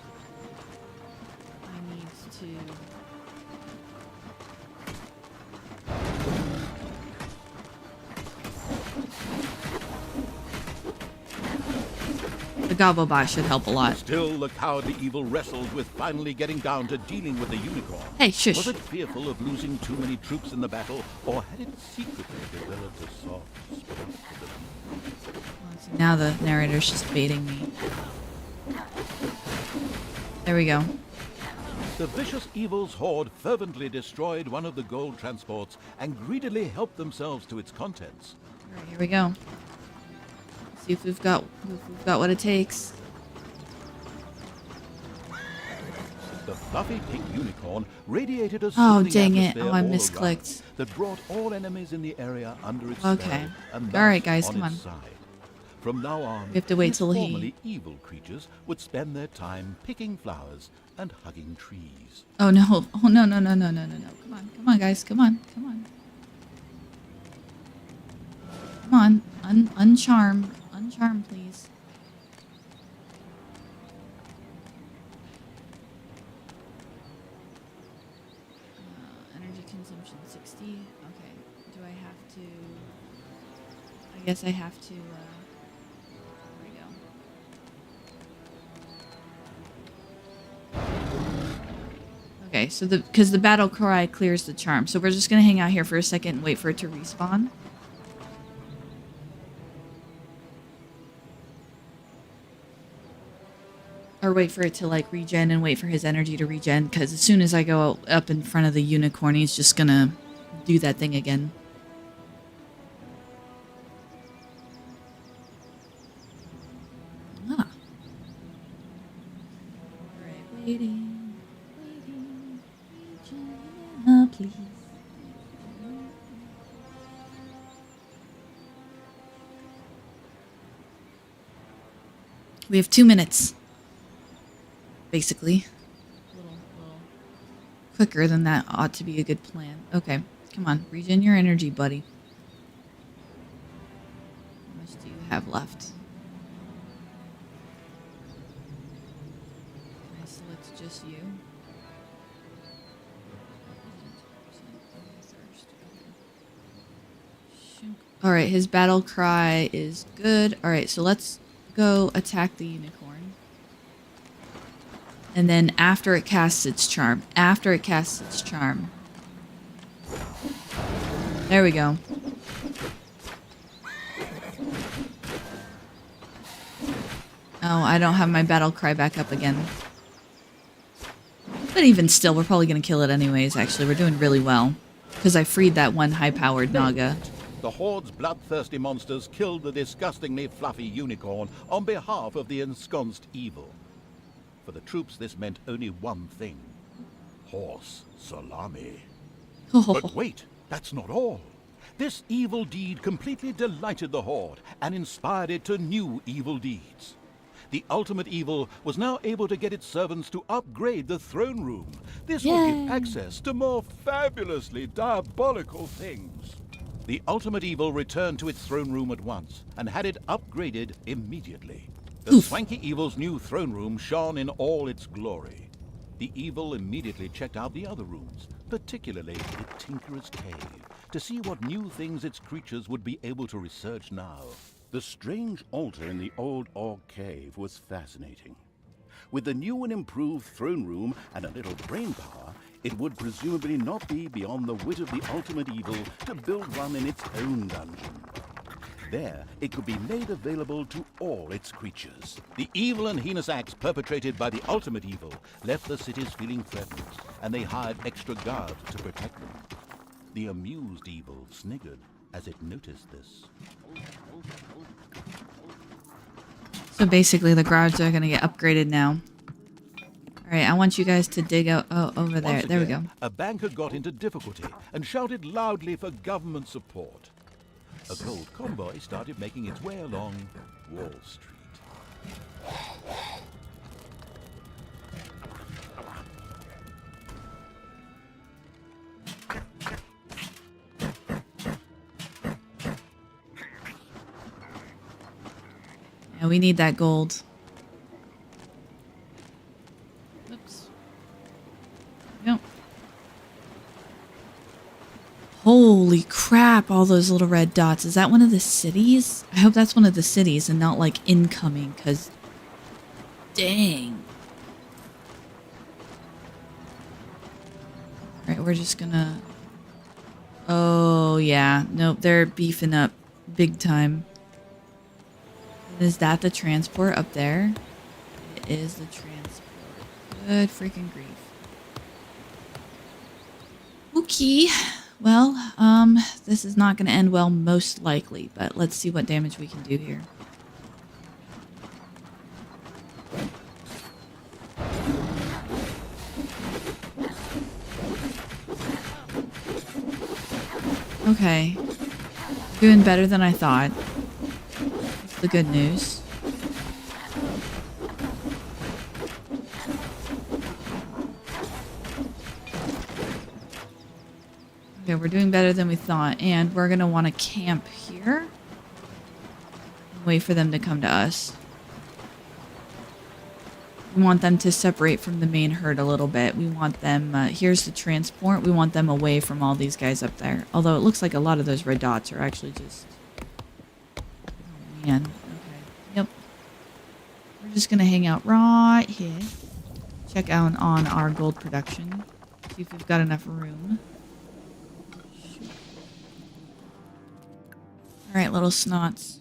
[SPEAKER 1] Gobobot should help a lot.
[SPEAKER 2] Still, the cowardly evil wrestled with finally getting down to dealing with the unicorn.
[SPEAKER 1] Hey, shush.
[SPEAKER 2] Was it fearful of losing too many troops in the battle, or had it secretly developed a soft spot for them?
[SPEAKER 1] Well, see, now the narrator's just baiting me. There we go.
[SPEAKER 2] The vicious evil's horde fervently destroyed one of the gold transports and greedily helped themselves to its contents.
[SPEAKER 1] All right, here we go. See if we've got what it takes.
[SPEAKER 2] The fluffy pink unicorn radiated a
[SPEAKER 1] Oh,
[SPEAKER 2] soothing
[SPEAKER 1] dang it.
[SPEAKER 2] atmosphere
[SPEAKER 1] Oh, I
[SPEAKER 2] all
[SPEAKER 1] misclicked.
[SPEAKER 2] around that brought all enemies in the area under its
[SPEAKER 1] Okay.
[SPEAKER 2] spell and
[SPEAKER 1] All right,
[SPEAKER 2] thus
[SPEAKER 1] guys,
[SPEAKER 2] on
[SPEAKER 1] come
[SPEAKER 2] its
[SPEAKER 1] on.
[SPEAKER 2] side. From now on,
[SPEAKER 1] We have to wait
[SPEAKER 2] these
[SPEAKER 1] till he-
[SPEAKER 2] formerly evil creatures would spend their time picking flowers and hugging trees.
[SPEAKER 1] Oh no. Oh no, no, no, no, no, no, no. Come on. Come on, guys. Come on. Come on. Come on. Uncharm. Uncharm, please. Energy consumption 60. Okay. Do I have to... I guess I have to... There we go. Okay, so because the battle cry clears the charm. So we're just going to hang out here for a second and wait for it to respawn. Or wait for it to like regen and wait for his energy to regen, because as soon as I go up in front of the unicorn, he's just gonna do that thing again. Ah. Alright, waiting, Regina, please. We have 2 minutes. Basically. A little quicker than that ought to be a good plan. Okay, come on. Regen your energy, buddy. How much do you have left? Can I select just you? Alright, his battle cry is good. Alright, so let's go attack the unicorn. And then after it casts its charm. After it casts its charm. There we go. Oh, I don't have my battle cry back up again. But even still, we're probably going to kill it anyways, actually. We're doing really well. Because I freed that one high-powered Naga.
[SPEAKER 2] The Horde's bloodthirsty monsters killed the disgustingly fluffy unicorn on behalf of the ensconced evil. For the troops, this meant only one thing. Horse salami.
[SPEAKER 1] Oh.
[SPEAKER 2] But wait, that's not all. This evil deed completely delighted the Horde and inspired it to new evil deeds. The ultimate evil was now able to get its servants to upgrade the throne room. This would give access to more fabulously diabolical things. The ultimate evil returned to its throne room at once and had it upgraded immediately. The swanky evil's new throne room shone in all its glory. The evil immediately checked out the other rooms, particularly the Tinkerer's Cave, to see what new things its creatures would be able to research now.
[SPEAKER 4] The strange altar in the old Orc cave was fascinating. With the new and improved throne room and a little brain power, it would presumably not be beyond the wit of the ultimate evil to build one in its own dungeon. There, it could be made available to all its creatures.
[SPEAKER 2] The evil and heinous acts perpetrated by the ultimate evil left the cities feeling threatened, and they hired extra guards to protect them. The amused evil sniggered as it noticed this.
[SPEAKER 1] So basically, the guards are going to get upgraded now. Alright, I want you guys to dig out over there. There we go.
[SPEAKER 2] A banker got into difficulty and shouted loudly for government support. A gold convoy started making its way along Wall Street.
[SPEAKER 1] Yeah, we need that gold. Oops. Yep. Holy crap, all those little red dots. Is that one of the cities? I hope that's one of the cities and not like incoming, because dang. Alright, we're just gonna... Oh, yeah. Nope, they're beefing up big time. Is that the transport up there? It is the transport. Good freaking grief. Okay. Well, this is not going to end well, most likely, but let's see what damage we can do here. Okay. Doing better than I thought. That's the good news. Okay, we're doing better than we thought. And we're going to want to camp here. And wait for them to come to us. We want them to separate from the main herd a little bit. We want them... here's the transport. We want them away from all these guys up there. Although it looks like a lot of those red dots are actually just... Oh, man. Okay. Yep. We're just going to hang out right here. Check out on our gold production. See if we've got enough room. Alright, little snots.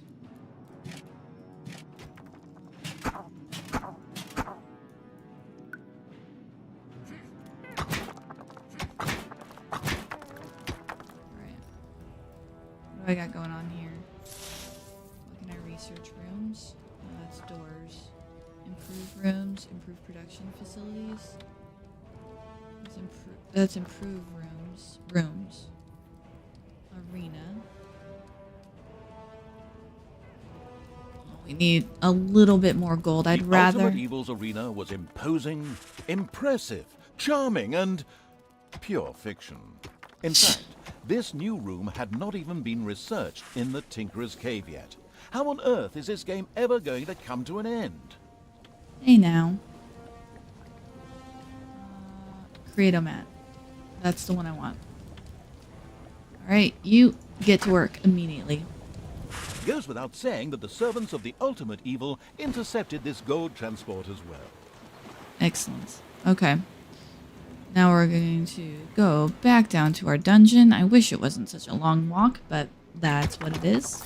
[SPEAKER 1] What do I got going on here? Looking at research rooms. Oh, that's doors. Improve rooms. Improve production facilities. That's improve rooms. Rooms. Arena. Oh, we need a little bit more gold. I'd rather...
[SPEAKER 2] Ultimate Evil's arena was imposing, impressive, charming, and pure fiction. In fact, this new room had not even been researched in the Tinkerer's Cave yet. How on earth is this game ever going to come to an end?
[SPEAKER 1] Hey now. Create-O-Mat. That's the one I want. Alright, you get to work immediately.
[SPEAKER 2] Goes without saying that the servants of the Ultimate Evil intercepted this gold transport as well.
[SPEAKER 1] Excellent. Okay. Now we're going to go back down to our dungeon. I wish it wasn't such a long walk, but that's what it is.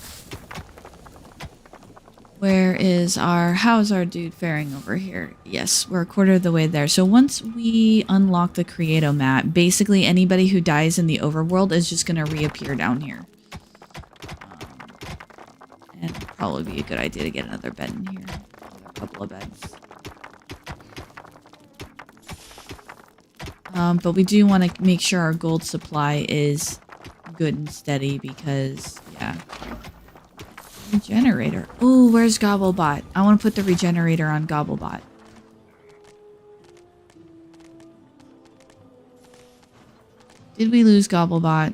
[SPEAKER 1] How's our dude faring over here? Yes, we're a quarter of the way there. So once we unlock the Create-O-Mat, basically anybody who dies in the overworld is just going to reappear down here. And it'd probably be a good idea to get another bed in here. A couple of beds. But we do want to make sure our gold supply is good and steady because, yeah. Regenerator. Ooh, where's Gobblebot? I want to put the regenerator on Gobblebot. Did we lose Gobblebot?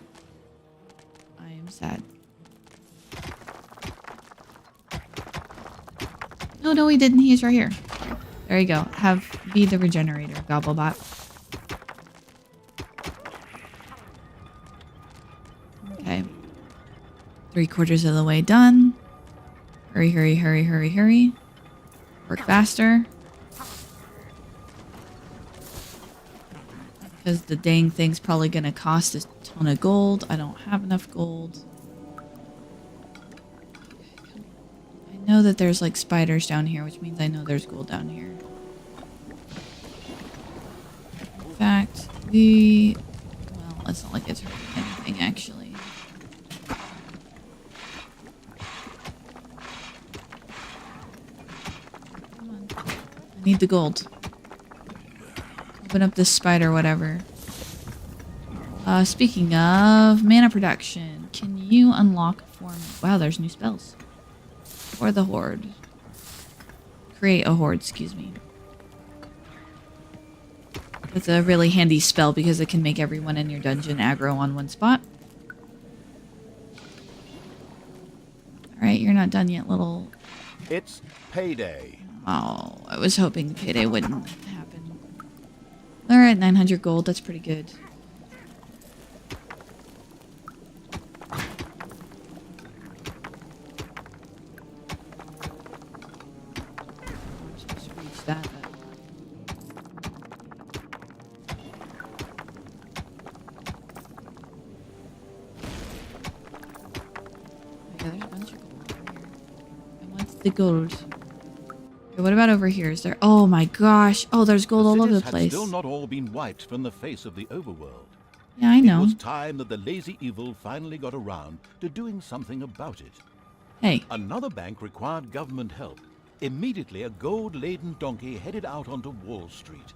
[SPEAKER 1] I am sad. No, we didn't. He's right here. There you go. Be the regenerator, Gobblebot. Okay. 3/4 of the way done. Hurry, hurry, hurry, hurry, hurry. Work faster. Because the dang thing's probably going to cost a ton of gold. I don't have enough gold. I know that there's like spiders down here, which means I know there's gold down here. In fact, well, it's not like it's hurting anything actually. I need the gold. Open up this spider, whatever. Speaking of mana production, can you unlock for me? Wow, there's new spells. For the horde. Create a horde, excuse me. That's a really handy spell because it can make everyone in your dungeon aggro on one spot. Alright, you're not done yet, little...
[SPEAKER 2] It's payday.
[SPEAKER 1] Oh, I was hoping payday wouldn't happen. Alright, 900 gold, that's pretty good. I'm supposed to reach that, but... Yeah, there's a bunch of gold over here. I want the gold. Okay, what about over here? Is there... Oh my gosh. Oh, there's gold all over the place.
[SPEAKER 2] Had still not all been wiped from the face of the overworld.
[SPEAKER 1] Yeah, I know.
[SPEAKER 2] It was time that the lazy evil finally got around to doing something about it.
[SPEAKER 1] Hey.
[SPEAKER 2] Another bank required government help. Immediately, a gold-laden donkey headed out onto Wall Street.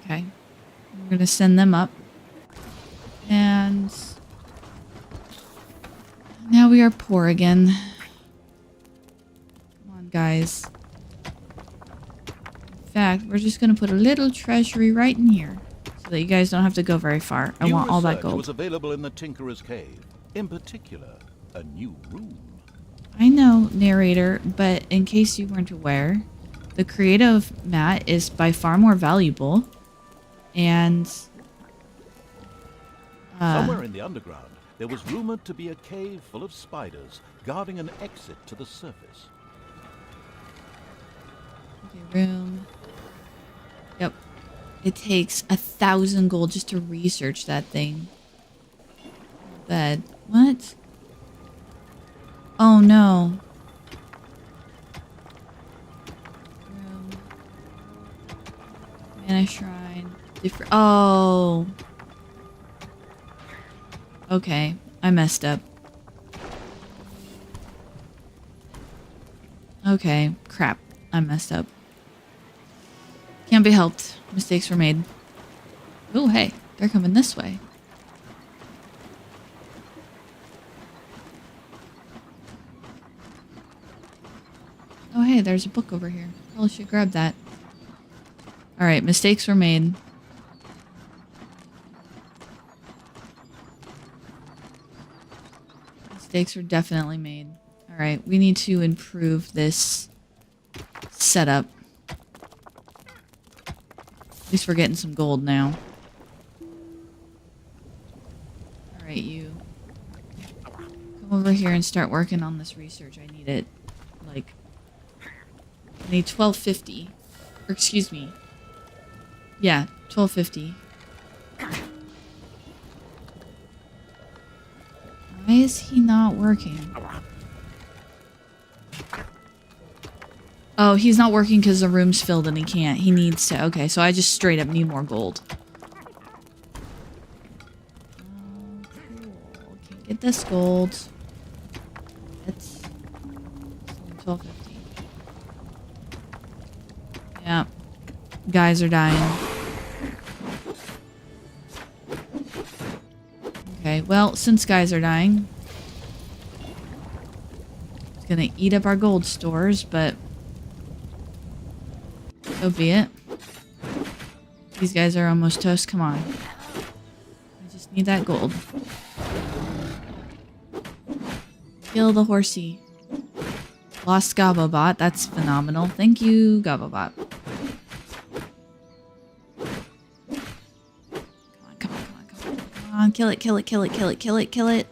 [SPEAKER 1] Okay. We're gonna send them up. And... now we are poor again. Come guys. In fact, we're just gonna put a little treasury right in here so that you guys don't have to go very far. I
[SPEAKER 2] New
[SPEAKER 1] want all that
[SPEAKER 2] research
[SPEAKER 1] gold.
[SPEAKER 2] was available in the Tinkerer's Cave. In particular, a new room.
[SPEAKER 1] I know, narrator, but in case you weren't aware, the creative mat is by far more valuable. And
[SPEAKER 2] Somewhere in the underground, there was rumored to be a cave full of spiders guarding an exit to the surface.
[SPEAKER 1] okay, room. Yep. It takes 1,000 gold just to research that thing. Bed. What? Oh no. Room. Mana shrine. Different. Oh. Okay. I messed up. Okay. Crap. I messed up. Can't be helped. Mistakes were made. Oh, hey. They're coming this way. Oh, hey, there's a book over here. Probably should grab that. Alright, mistakes were made. Mistakes were definitely made. Alright, we need to improve this setup. At least we're getting some gold now. Alright, you. Come over here and start working on this research. I need it. Like... I need 1250. Or excuse me. Yeah, 1250. Why is he not working? Oh, he's not working because the room's filled and he can't. He needs to. Okay, so I just straight up need more gold. Oh, cool. Can't get this gold. It's 1250. Yeah. Guys are dying. Okay, well, since guys are dying, it's gonna eat up our gold stores, but so be it. These guys are almost toast. Come on. I just need that gold. Kill the horsey. Lost Gobobot. That's phenomenal. Thank you, Gobobot. Come on. Kill it, kill it, kill it, kill it, kill it, kill it.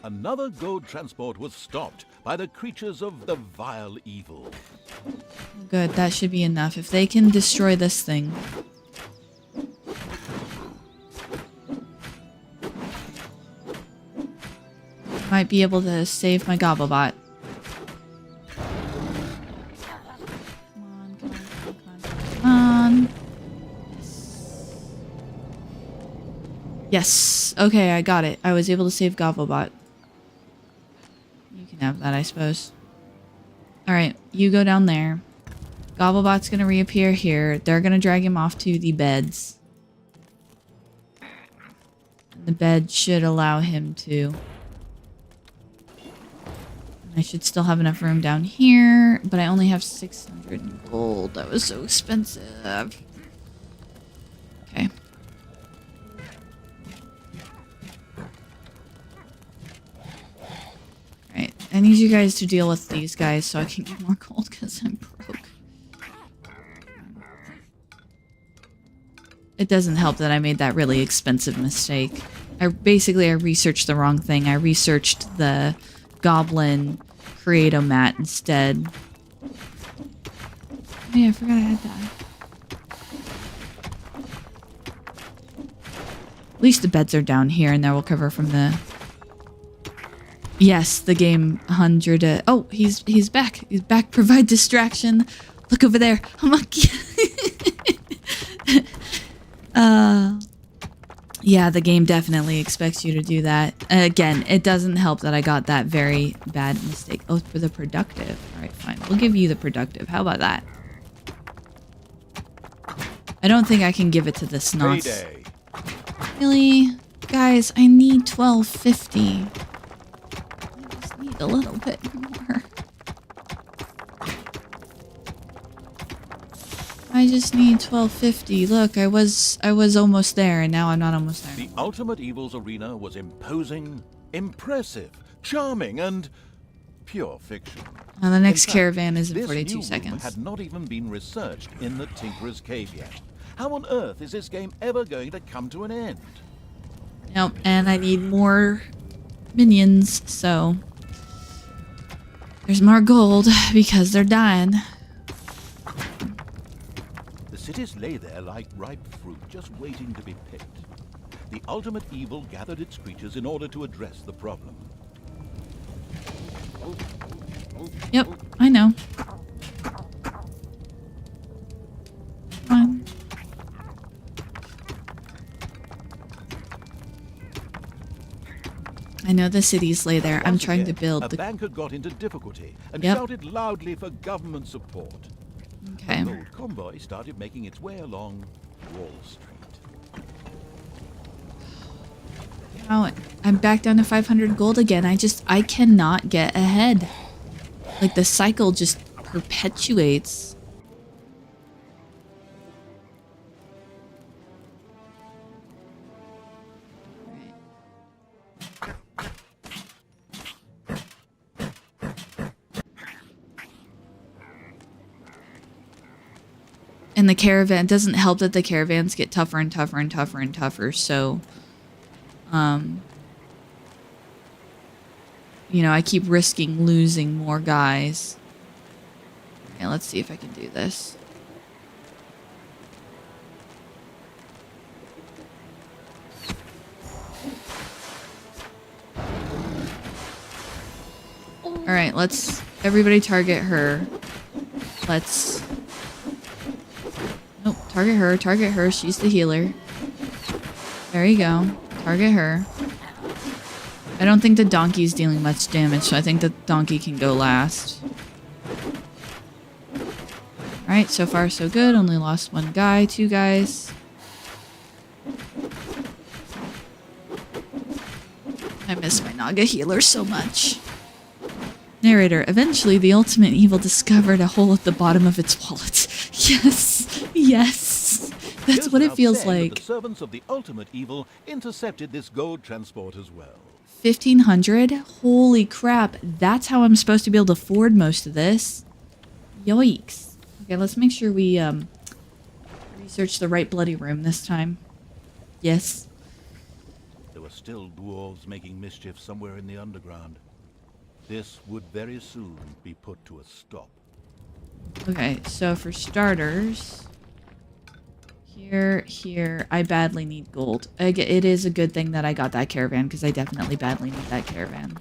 [SPEAKER 2] Another gold transport was stopped by the creatures of the vile evil.
[SPEAKER 1] Good, that should be enough. If they can destroy this thing. Might be able to save my Gobobot. Come on. Yes. Okay, I got it. I was able to save Gobobot. You can have that, I suppose. Alright, you go down there. Gobobot's gonna reappear here. They're gonna drag him off to the beds. And the bed should allow him to. I should still have enough room down here, but I only have 600 gold. That was so expensive. Okay. Alright, I need you guys to deal with these guys so I can get more gold because I'm broke. It doesn't help that I made that really expensive mistake. I researched the wrong thing. I researched the Goblin Create-O-Mat instead. Oh yeah, I forgot I had that. At least the beds are down here and they'll recover from the... Yes, the game 100... Oh, he's back. He's back. Provide distraction. Look over there. I'm a... Yeah, the game definitely expects you to do that. Again, it doesn't help that I got that very bad mistake. Oh, for the productive. Alright, fine. We'll give you the productive. How about that? I don't think I can give it to the snots.
[SPEAKER 2] Payday.
[SPEAKER 1] Really? Guys, I need 1250. I just need a little bit more. I just need 1250. Look, I was almost there, and now I'm not almost there.
[SPEAKER 2] The Ultimate Evils Arena was imposing, impressive, charming, and pure fiction.
[SPEAKER 1] Now the next
[SPEAKER 2] In fact,
[SPEAKER 1] caravan is in
[SPEAKER 2] this
[SPEAKER 1] 42
[SPEAKER 2] new room
[SPEAKER 1] seconds.
[SPEAKER 2] had not even been researched in the Tinkerer's Cave yet. How on earth is this game ever going to come to an end?
[SPEAKER 1] Nope, and I need more minions, so there's more gold because they're dying.
[SPEAKER 2] The cities lay there like ripe fruit, just waiting to be picked. The Ultimate Evil gathered its creatures in order to address the problem.
[SPEAKER 1] Yep, I know. Come on. I know the cities lay there. I'm
[SPEAKER 2] Once
[SPEAKER 1] trying to
[SPEAKER 2] again,
[SPEAKER 1] build
[SPEAKER 2] a
[SPEAKER 1] the...
[SPEAKER 2] banker got into difficulty and
[SPEAKER 1] Yep.
[SPEAKER 2] shouted loudly for government support.
[SPEAKER 1] Okay.
[SPEAKER 2] A gold convoy started making its way along Wall Street.
[SPEAKER 1] Oh, I'm back down to 500 gold again. I cannot get ahead. Like, the cycle just perpetuates. And the caravan doesn't help that the caravans get tougher and tougher and tougher and tougher. So, you know, I keep risking losing more guys. Okay, let's see if I can do this. All right, let's everybody target her. Let's... Nope, target her. She's the healer. There you go. Target her. I don't think the donkey's dealing much damage, so I think the donkey can go last. Alright, so far so good. Only lost one guy, 2 guys. I miss my Naga healer so much. Narrator, eventually the Ultimate Evil discovered a hole at the bottom of its wallet. Yes, yes. That's what it feels like.
[SPEAKER 2] The servants of the Ultimate Evil intercepted this gold transport as well.
[SPEAKER 1] 1,500? Holy crap. That's how I'm supposed to be able to afford most of this. Yikes. Okay, let's make sure we research the right bloody room this time. Yes.
[SPEAKER 2] There were still dwarves making mischief somewhere in the underground. This would very soon be put to a stop.
[SPEAKER 1] Okay, so for starters, here, I badly need gold. It is a good thing that I got that caravan, because I definitely badly need that caravan.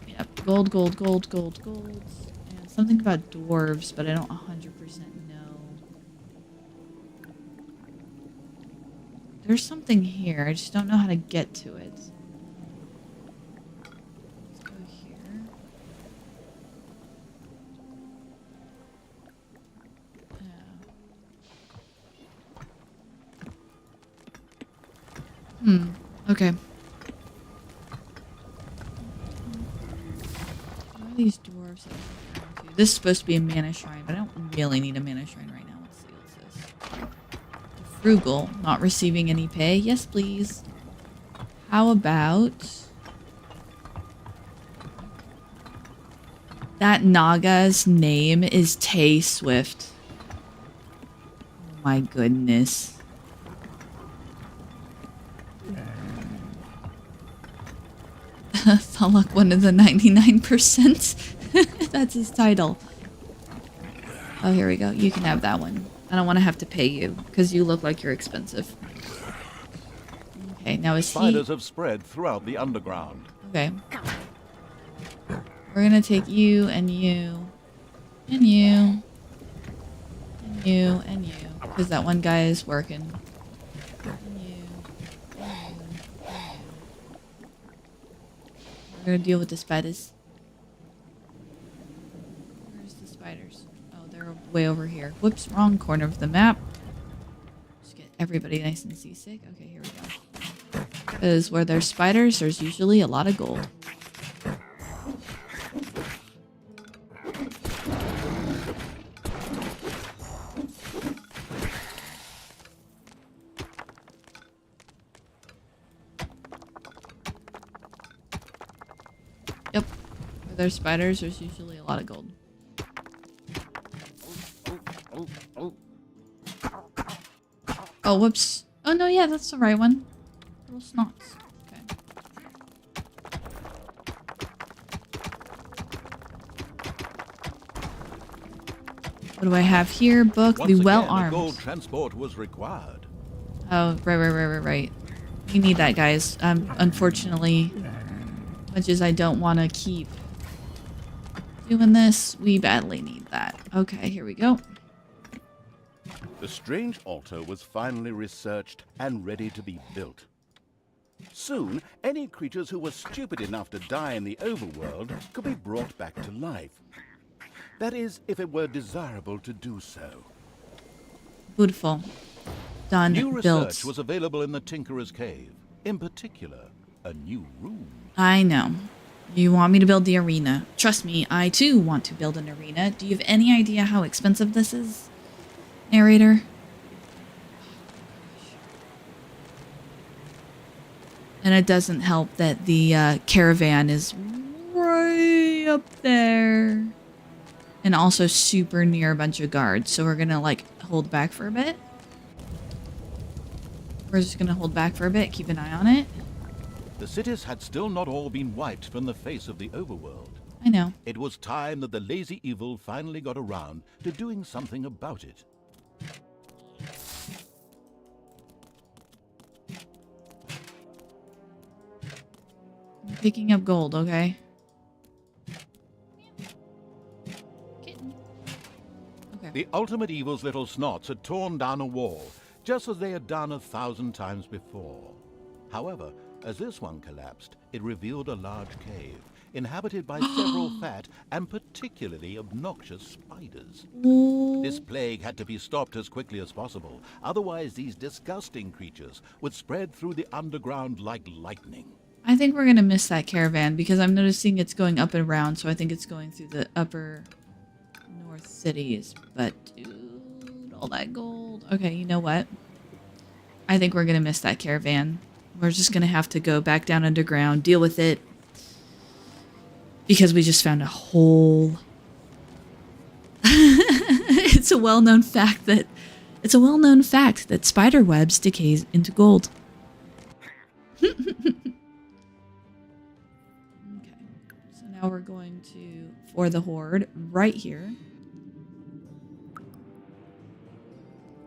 [SPEAKER 1] Yep, gold. And something about dwarves, but I don't 100% know. There's something here, I just don't know how to get to it. Okay. What are these dwarves? This is supposed to be a mana shrine, but I don't really need a mana shrine right now. Let's see what's this. Frugal, not receiving any pay. Yes, please. How about... That Naga's name is Tay Swift. Oh my goodness. Thalak, one of the 99%. That's his title. Oh, here we go. You can have that one. I don't want to have to pay you, because you look like you're expensive. Okay, now is he...
[SPEAKER 2] Spiders have spread throughout the underground.
[SPEAKER 1] Okay. We're gonna take you, and you, and you, and you, and you, because that one guy is working. And you. We're gonna deal with the spiders. Where's the spiders? Oh, they're way over here. Whoops, wrong corner of the map. Just get everybody nice and seasick. Okay, here we go. Because where there's spiders, there's usually a lot of gold. there's spiders, there's usually a lot of gold. Oh, whoops. Oh, no, yeah, that's the right one. Little snots. Okay. What do I have here? Book.
[SPEAKER 2] Once
[SPEAKER 1] The well
[SPEAKER 2] again, a
[SPEAKER 1] armed.
[SPEAKER 2] gold transport was required.
[SPEAKER 1] Oh, right. We need that, guys. Unfortunately, much as I don't want to keep doing this, we badly need that. Okay, here we go.
[SPEAKER 4] The strange altar was finally researched and ready to be built. Soon, any creatures who were stupid enough to die in the overworld could be brought back to life. That is, if it were desirable to do so.
[SPEAKER 1] Beautiful. Done.
[SPEAKER 2] New
[SPEAKER 1] Built.
[SPEAKER 2] research was available in the Tinkerer's Cave. In particular, a new room.
[SPEAKER 1] I know. You want me to build the arena. Trust me, I too want to build an arena. Do you have any idea how expensive this is, narrator? And it doesn't help that the caravan is right up there. And also super near a bunch of guards. So we're gonna like hold back for a bit. We're just gonna hold back for a bit, keep an eye on it.
[SPEAKER 2] The cities had still not all been wiped from the face of the overworld.
[SPEAKER 1] I know.
[SPEAKER 2] It was time that the lazy evil finally got around to doing something about it.
[SPEAKER 1] I'm picking up gold, okay? Kitten. Okay.
[SPEAKER 2] The ultimate evil's little snots had torn down a wall, just as they had done 1,000 times before. However, as this one collapsed, it revealed a large cave, inhabited by several fat and particularly obnoxious spiders.
[SPEAKER 1] Ooh.
[SPEAKER 2] This plague had to be stopped as quickly as possible, otherwise these disgusting creatures would spread through the underground like lightning.
[SPEAKER 1] I think we're gonna miss that caravan because I'm noticing it's going up and around, so I think it's going through the upper north cities. But dude, all that gold. Okay, you know what? I think we're gonna miss that caravan. We're just gonna have to go back down underground, deal with it. Because we just found a hole. It's a well-known fact that spider webs decays into gold. Okay. So now we're going to for the horde right here.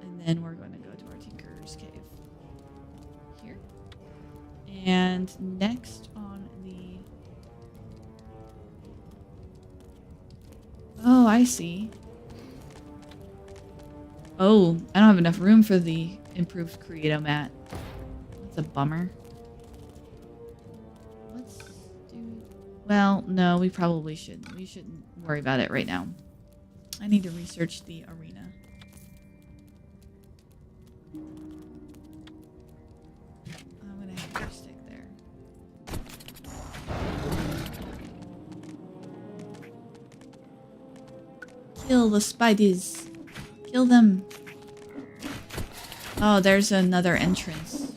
[SPEAKER 1] And then we're going to go to our Tinkerer's Cave. Here. And next on the... Oh, I see. Oh, I don't have enough room for the improved Creato mat. That's a bummer. Let's do... Well, no, we probably shouldn't. We shouldn't worry about it right now. I need to research the arena. I'm gonna have your stick there. Kill the spiders. Kill them. Oh, there's another entrance.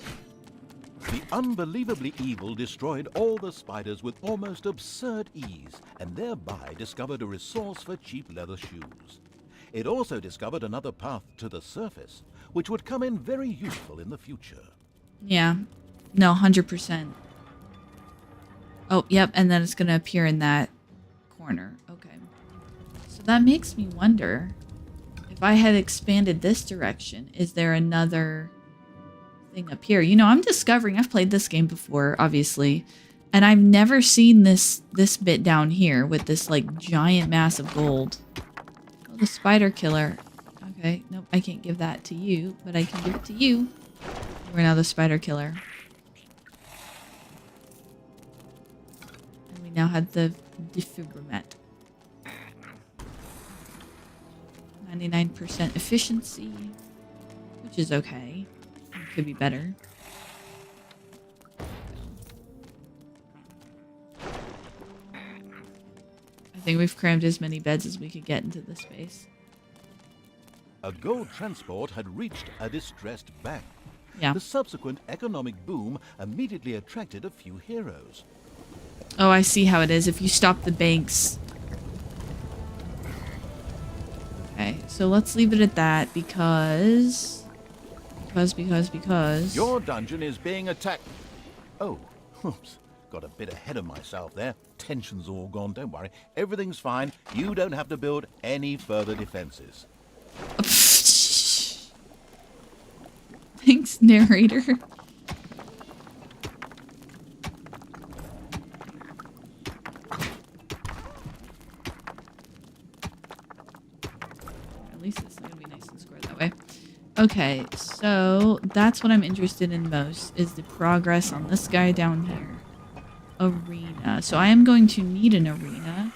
[SPEAKER 2] The unbelievably evil destroyed all the spiders with almost absurd ease, and thereby discovered a resource for cheap leather shoes. It also discovered another path to the surface, which would come in very useful in the future.
[SPEAKER 1] Yeah. No, 100%. Oh, yep, and then it's going to appear in that corner. Okay. So that makes me wonder, if I had expanded this direction, is there another thing up here? You know, I'm discovering, I've played this game before, obviously, and I've never seen this bit down here with this, like, giant mass of gold. Oh, the spider killer. Okay, nope, I can't give that to you, but I can give it to you. We're now the spider killer. And we now have the defibromet. 99% efficiency, which is okay. It could be better. I think we've crammed as many beds as we could get into this space.
[SPEAKER 2] A gold transport had reached a distressed bank.
[SPEAKER 1] Yeah.
[SPEAKER 2] The subsequent economic boom immediately attracted a few heroes.
[SPEAKER 1] Oh, I see how it is. If you stop the banks. Okay, so let's leave it at that because... Because...
[SPEAKER 2] Your dungeon is being attacked. Oh, whoops. Got a bit ahead of myself there. Tension's all gone, don't worry. Everything's fine. You don't have to build any further defenses.
[SPEAKER 1] Thanks, narrator. At least it's gonna be nice and square that way. Okay, so that's what I'm interested in most, is the progress on this guy down here. Arena. So I am going to need an arena.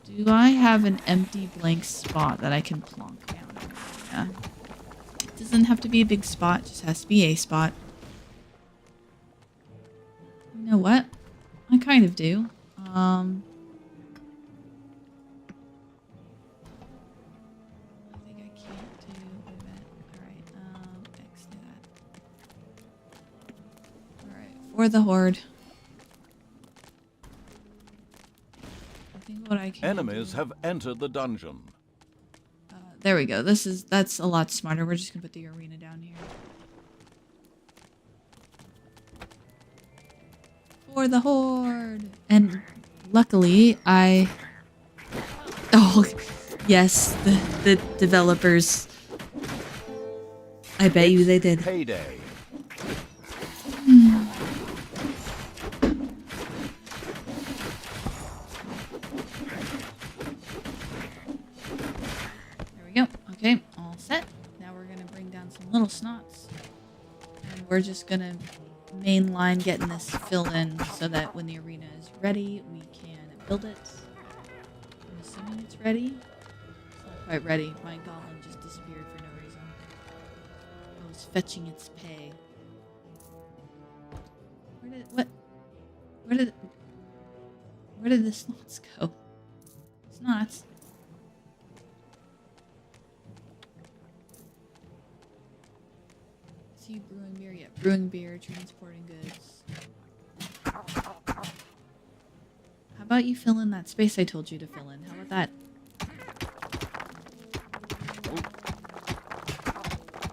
[SPEAKER 1] Do I have an empty blank spot that I can plonk down an arena? It doesn't have to be a big spot, just has to be a spot. You know what? I kind of do. I think I can't do that. Alright, X do that. Alright, for the horde. I think what I can
[SPEAKER 2] Enemies have entered the dungeon.
[SPEAKER 1] there we go. That's a lot smarter. We're just gonna put the arena down here. For the horde. And luckily I oh yes, the developers. I bet you they did.
[SPEAKER 2] Payday.
[SPEAKER 1] There we go. Okay, all set. Now we're gonna bring down some little snots. And we're just gonna mainline getting this filled in so that when the arena is ready, we can build it. I'm assuming it's ready. It's not quite ready. My golem just disappeared for no reason. It was fetching its pay. Where did the snots go? Snots? See brewing beer? Yeah, brewing beer, transporting goods. How about you fill in that space I told you to fill in? How about that?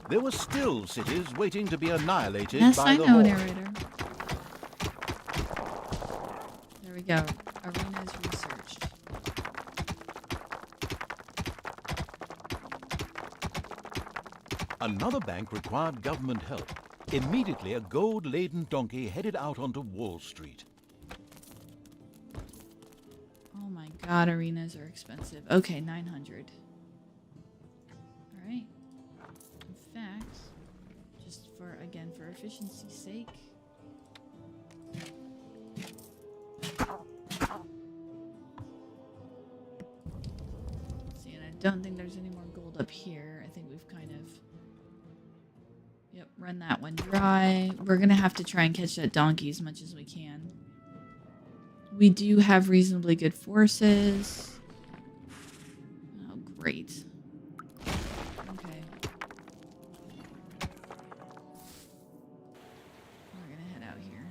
[SPEAKER 2] There were still cities waiting to be annihilated
[SPEAKER 1] Yes,
[SPEAKER 2] by
[SPEAKER 1] I
[SPEAKER 2] the
[SPEAKER 1] know,
[SPEAKER 2] horde.
[SPEAKER 1] narrator. There we go. Arena is researched.
[SPEAKER 2] Another bank required government help. Immediately, a gold-laden donkey headed out onto Wall Street.
[SPEAKER 1] Oh my god, arenas are expensive. Okay, 900. Alright. In fact, just for, again, for efficiency's sake. See, and I don't think there's any more gold up here. I think we've kind of... Yep, run that one dry. We're gonna have to try and catch that donkey as much as we can. We do have reasonably good forces. Oh, great. Okay. We're gonna head out here.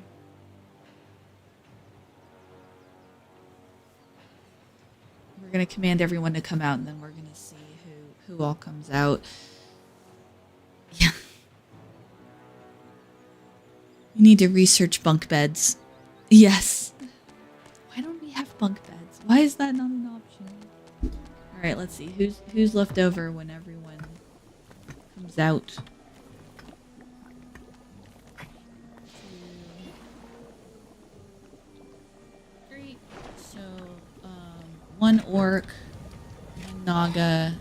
[SPEAKER 1] We're gonna command everyone to come out, and then we're gonna see who all comes out. Yeah. We need to research bunk beds. Yes. Why don't we have bunk beds? Why is that not an option? All right, let's see who's left over when everyone comes out. 2, 3. So, one orc, one naga, and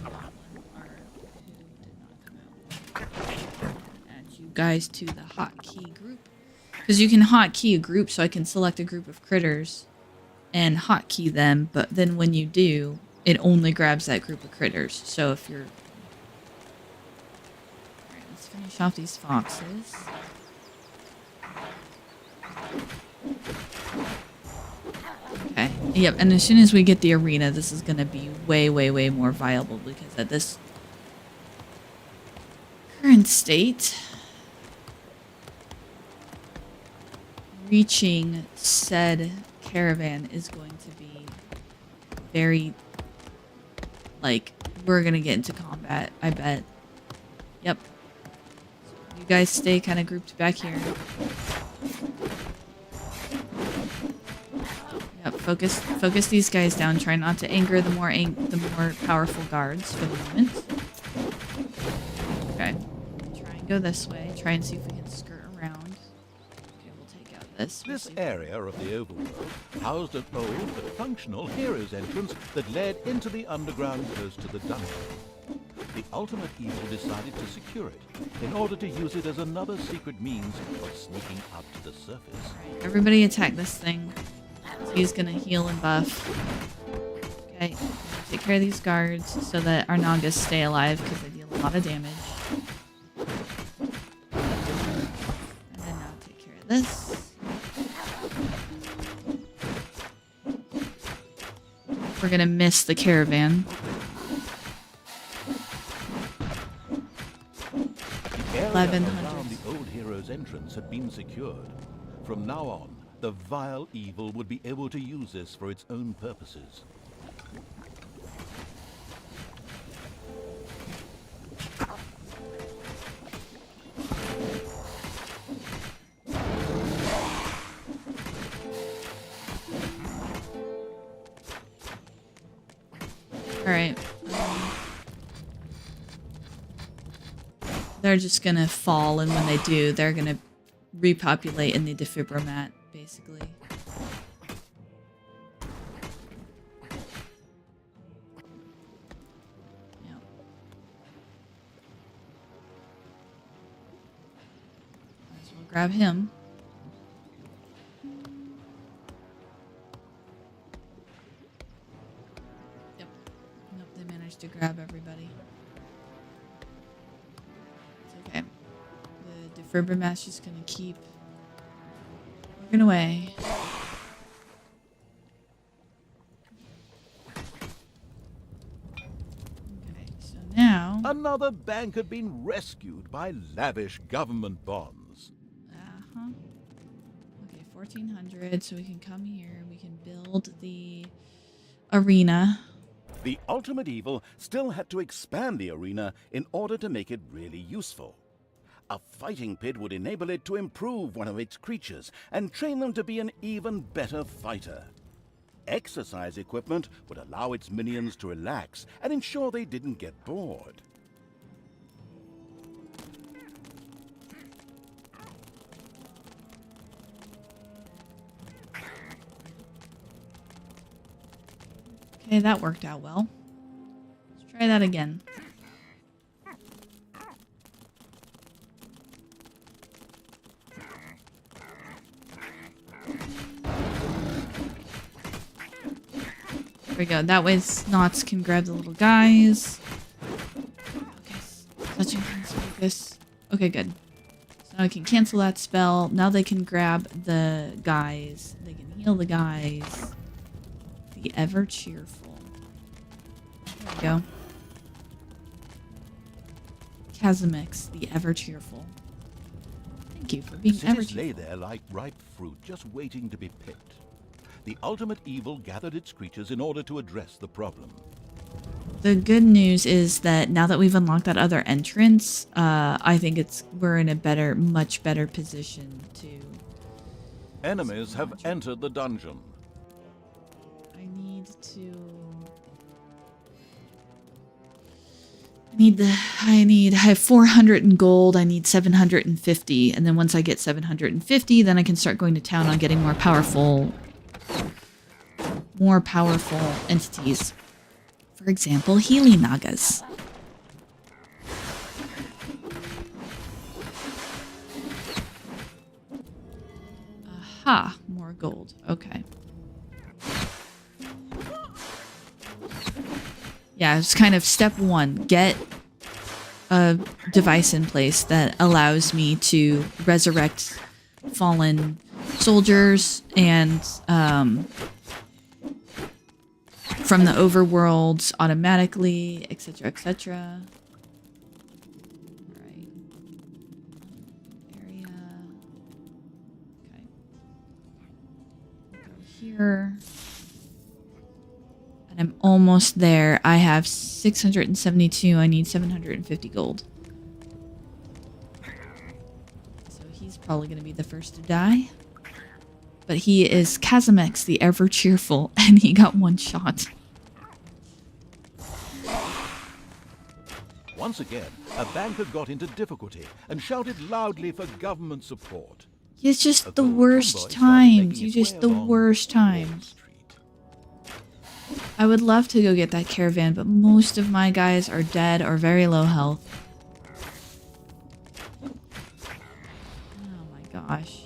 [SPEAKER 1] one goblin are who did not come out. Add you guys to the hotkey group. Because you can hotkey a group, so I can select a group of critters and hotkey them, but then when you do, it only grabs that group of critters. So if you're... Alright, let's finish off these foxes. Okay, yep, and as soon as we get the arena, this is going to be way, way, way more viable, because at this current state... reaching said caravan is going to be very, like, we're gonna get into combat, I bet. Yep. You guys stay kind of grouped back here. Yep, focus these guys down. Try not to anger the more powerful guards for the moment. Okay. Try and go this way. Try and see if we can skirt around. Okay, we'll take out this.
[SPEAKER 2] This area of the overworld housed an old but functional hero's entrance that led into the underground close to the dungeon. The Ultimate Evil decided to secure it in order to use it as another secret means of sneaking up to the surface.
[SPEAKER 1] Alright, everybody attack this thing. He's gonna heal and buff. Okay, take care of these guards so that our Nagas stay alive because they deal a lot of damage. And then now take care of this. We're gonna miss the caravan.
[SPEAKER 2] The area
[SPEAKER 1] 1100.
[SPEAKER 2] around the old hero's entrance had been secured. From now on, the vile evil would be able to use this for its own purposes.
[SPEAKER 1] Alright. They're just gonna fall, and when they do, they're gonna repopulate in the Defibromat, basically. Yep. Might as well grab him. Yep. Nope, they managed to grab everybody. It's okay. The Defibromat's just gonna keep working away. Okay, so now...
[SPEAKER 2] Another bank had been rescued by lavish government bonds.
[SPEAKER 1] Uh-huh. Okay, 1400, so we can come here, we can build the arena.
[SPEAKER 4] The Ultimate Evil still had to expand the arena in order to make it really useful. A fighting pit would enable it to improve one of its creatures and train them to be an even better fighter. Exercise equipment would allow its minions to relax and ensure they didn't get bored.
[SPEAKER 1] Okay, that worked out well. Let's try that again. There we go. That way Snots can grab the little guys. Okay, touching hands, focus. Okay, good. So now I can cancel that spell. Now they can grab the guys. They can heal the guys. The ever cheerful. There we go. Kazimix, the ever cheerful. Thank you for being ever
[SPEAKER 2] Cities lay
[SPEAKER 1] cheerful.
[SPEAKER 2] there like ripe fruit, just waiting to be picked. The Ultimate Evil gathered its creatures in order to address the problem.
[SPEAKER 1] The good news is that now that we've unlocked that other entrance, I think we're in a much better position to.
[SPEAKER 2] Enemies have entered the dungeon.
[SPEAKER 1] I have 400 in gold. I need 750, and then once I get 750, then I can start going to town on getting more powerful entities. For example, Healy Nagas. Aha, more gold. Okay. Yeah, it's kind of step one. Get a device in place that allows me to resurrect fallen soldiers and from the overworlds automatically, etc., etc. Alright. Area. Okay. here. And I'm almost there. I have 672. I need 750 gold. So he's probably going to be the first to die. But he is Kazamex, the ever cheerful, and he got one shot.
[SPEAKER 2] Once again, a banker got into difficulty and shouted loudly for government support.
[SPEAKER 1] It's just
[SPEAKER 2] A
[SPEAKER 1] the
[SPEAKER 2] gold
[SPEAKER 1] worst
[SPEAKER 2] convoy started
[SPEAKER 1] times.
[SPEAKER 2] making
[SPEAKER 1] You
[SPEAKER 2] its
[SPEAKER 1] just
[SPEAKER 2] way
[SPEAKER 1] the
[SPEAKER 2] along
[SPEAKER 1] worst
[SPEAKER 2] Wall
[SPEAKER 1] times.
[SPEAKER 2] Street.
[SPEAKER 1] I would love to go get that caravan, but most of my guys are dead or very low health. Oh my gosh.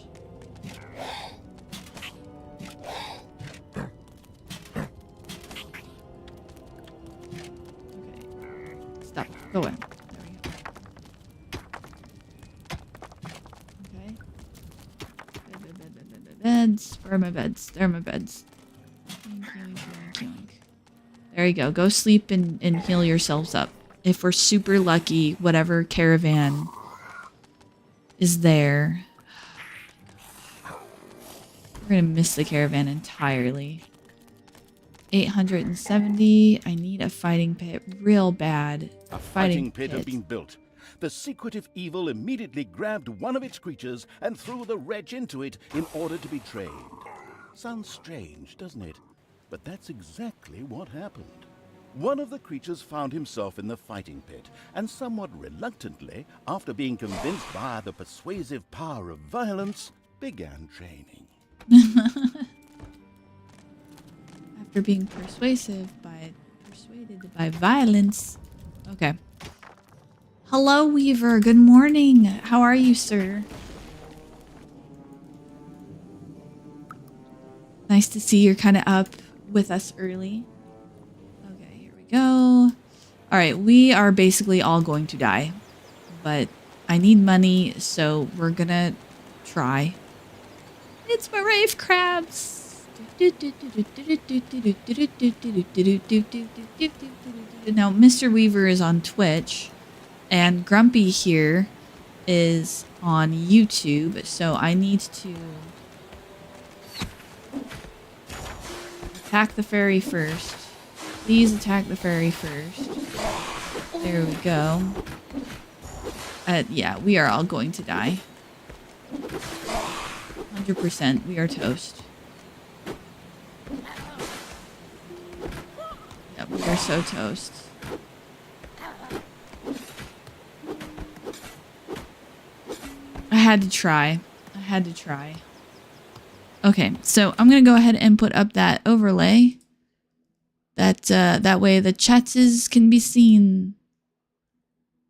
[SPEAKER 1] Okay. Stop. Go away. There we go. Okay. Beds. Where are my beds? There are my beds. Yoink, yoink, yoink, yoink. There you go. Go sleep and heal yourselves up. If we're super lucky, whatever caravan is there. We're going to miss the caravan entirely. 870. I need a fighting pit real bad.
[SPEAKER 4] A fighting pit had been built. The secretive evil immediately grabbed one of its creatures and threw the wretch into it in order to be trained. Sounds strange, doesn't it? But that's exactly what happened. One of the creatures found himself in the fighting pit, and somewhat reluctantly, after being convinced by the persuasive power of violence, began training.
[SPEAKER 1] After being persuaded by violence. Okay. Hello, Weaver. Good morning. How are you, sir? Nice to see you're kind of up with us early. Okay, here we go. All right, we are basically all going to die, but I need money, so we're gonna try. It's my rave crabs. Now, Mr. Weaver is on Twitch, and Grumpy here is on YouTube, so I need to attack the fairy first. Please attack the fairy first. There we go. Yeah, we are all going to die. 100%. We are toast. Yep, we are so toast. I had to try. Okay, so I'm gonna go ahead and put up that overlay. That way the chats can be seen.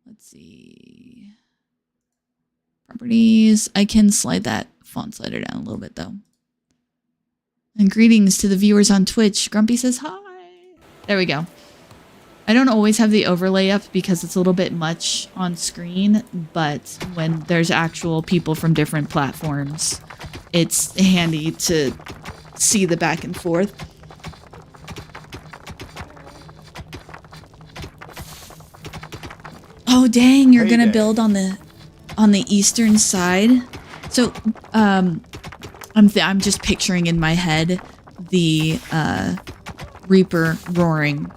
[SPEAKER 1] Let's see. Properties. I can slide that font slider down a little bit though. And greetings to the viewers on Twitch. Grumpy says hi. There we go. I don't always have the overlay up because it's a little bit much on screen, but when there's actual people from different platforms, it's handy to see the back and forth. Oh dang, you're gonna build on the eastern side. So I'm just picturing in my head the Reaper roaring.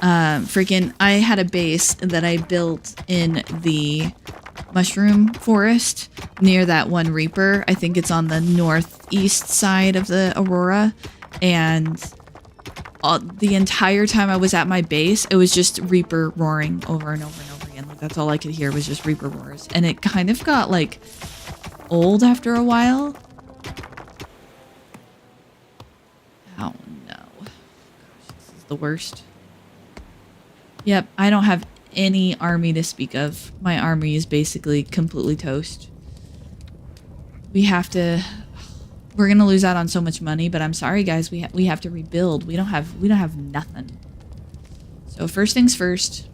[SPEAKER 1] Freaking, I had a base that I built in the mushroom forest near that one Reaper. I think it's on the northeast side of the Aurora, and the entire time I was at my base, it was just Reaper roaring over and over and over again. Like, that's all I could hear was just Reaper roars, and it kind of got like old after a while. Oh no, gosh, this is the worst. Yep, I don't have any army to speak of. My army is basically completely toast. We're gonna lose out on so much money, but I'm sorry guys, we have to rebuild. We don't have nothing. So first things first.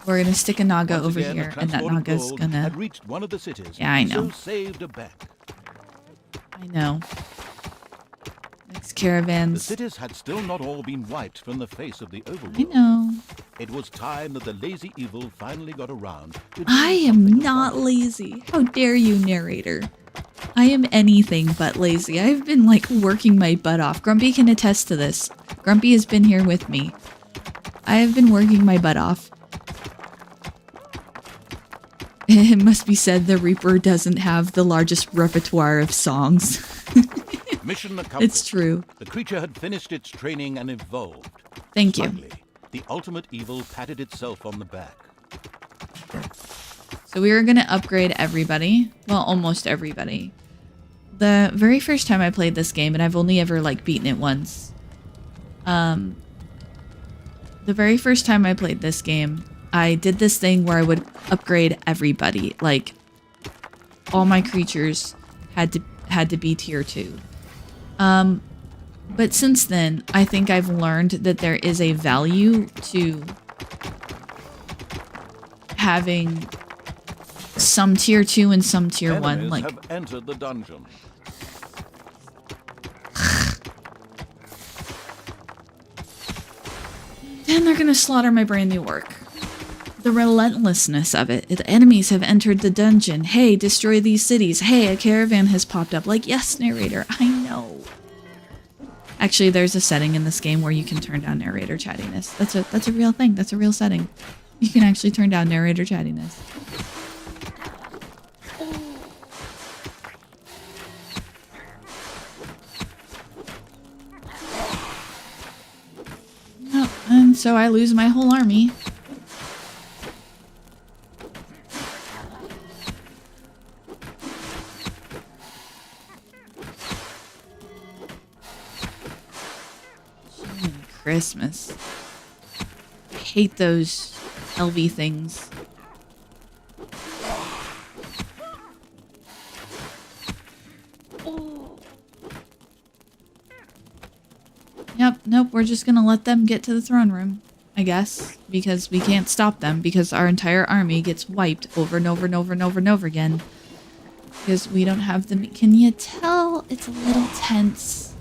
[SPEAKER 1] We're gonna stick a Naga
[SPEAKER 2] Once
[SPEAKER 1] over
[SPEAKER 2] again,
[SPEAKER 1] here,
[SPEAKER 2] a
[SPEAKER 1] and that
[SPEAKER 2] transport of
[SPEAKER 1] Naga's
[SPEAKER 2] gold
[SPEAKER 1] gonna...
[SPEAKER 2] had reached one of the cities,
[SPEAKER 1] Yeah, I know.
[SPEAKER 2] so saved a bank.
[SPEAKER 1] I know. Next
[SPEAKER 2] The
[SPEAKER 1] caravans.
[SPEAKER 2] cities had still not all been wiped from the face of the overworld.
[SPEAKER 1] I know.
[SPEAKER 2] It was time that the lazy evil finally got around to
[SPEAKER 1] I
[SPEAKER 2] doing
[SPEAKER 1] am
[SPEAKER 2] something
[SPEAKER 1] not
[SPEAKER 2] about it.
[SPEAKER 1] lazy. How dare you, narrator? I am anything but lazy. I've been like working my butt off. Grumpy can attest to this. Grumpy has been here with me. I have been working my butt off. It must be said the Reaper doesn't have the largest repertoire of songs.
[SPEAKER 2] Mission accomplished.
[SPEAKER 1] It's true.
[SPEAKER 2] The creature had finished its training and evolved.
[SPEAKER 1] Thank you.
[SPEAKER 2] Suddenly, the ultimate evil patted itself on the back.
[SPEAKER 1] So we were going to upgrade everybody. Well, almost everybody. The very first time I played this game, and I've only ever like beaten it once. The very first time I played this game, I did this thing where I would upgrade everybody. Like, all my creatures had to be tier 2. But since then, I think I've learned that there is a value to having some tier 2 and some tier 1.
[SPEAKER 2] Enemies
[SPEAKER 1] Like,
[SPEAKER 2] have entered the dungeon.
[SPEAKER 1] then they're gonna slaughter my brand new work. The relentlessness of it. The enemies have entered the dungeon. Hey, destroy these cities. Hey, a caravan has popped up. Like, yes, narrator, I know. Actually, there's a setting in this game where you can turn down narrator chattiness. That's a real thing. That's a real setting. You can actually turn down narrator chattiness. Oh, and so I lose my whole army. Christmas. I hate those LV things. Yep, nope, we're just gonna let them get to the throne room, I guess, because we can't stop them, because our entire army gets wiped over and over and over and over and over again. Because we don't have the... Can you tell it's a little tense?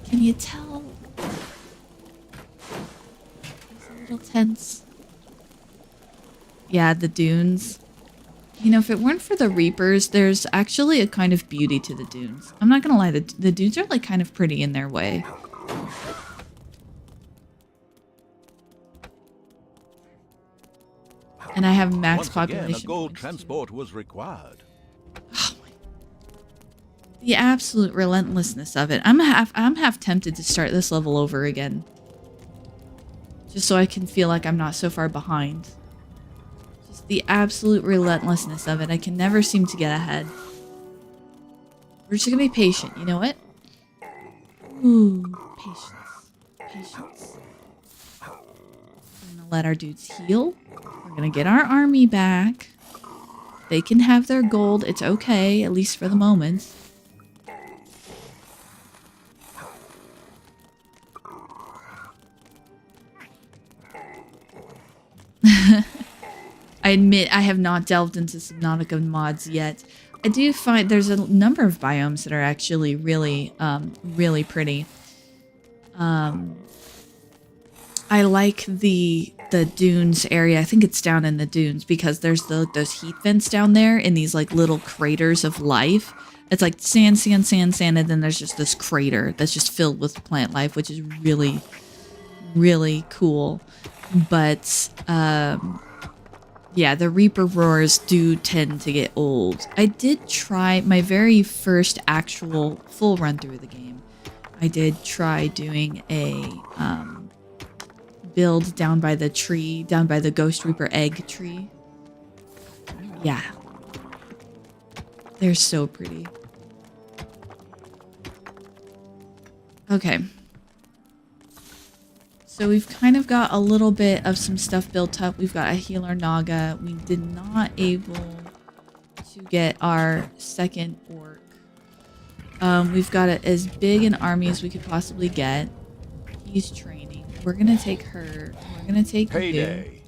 [SPEAKER 1] Can you tell? Tense. Yeah, the dunes. You know, if it weren't for the Reapers, there's actually a kind of beauty to the dunes. I'm not gonna lie, the dunes are like kind of pretty in their way. And I have max
[SPEAKER 2] Once
[SPEAKER 1] population.
[SPEAKER 2] again, a gold transport was required.
[SPEAKER 1] Oh my. The absolute relentlessness of it. I'm half tempted to start this level over again. Just so I can feel like I'm not so far behind. Just the absolute relentlessness of it. I can never seem to get ahead. We're just gonna be patient, you know what? Ooh, patience. Patience. We're gonna let our dudes heal. We're gonna get our army back. They can have their gold. It's okay, at least for the moment. I admit I have not delved into Subnautica mods yet. I do find there's a number of biomes that are actually really, really pretty. I like the dunes area. I think it's down in the dunes because there's those heat vents down there in these like little craters of life. It's like sand, sand, sand, sand, and then there's just this crater that's just filled with plant life, which is really, really cool. But, yeah, the Reaper roars do tend to get old. I did try my very first actual full run through the game. I did try doing a build down by the tree, down by the Ghost Reaper egg tree. Yeah. They're so pretty. Okay. So we've kind of got a little bit of some stuff built up. We've got a healer Naga. We did not able to get our second orc. We've got as big an army as we could possibly get. He's training. We're gonna take her. We're gonna take
[SPEAKER 2] Payday.
[SPEAKER 1] you.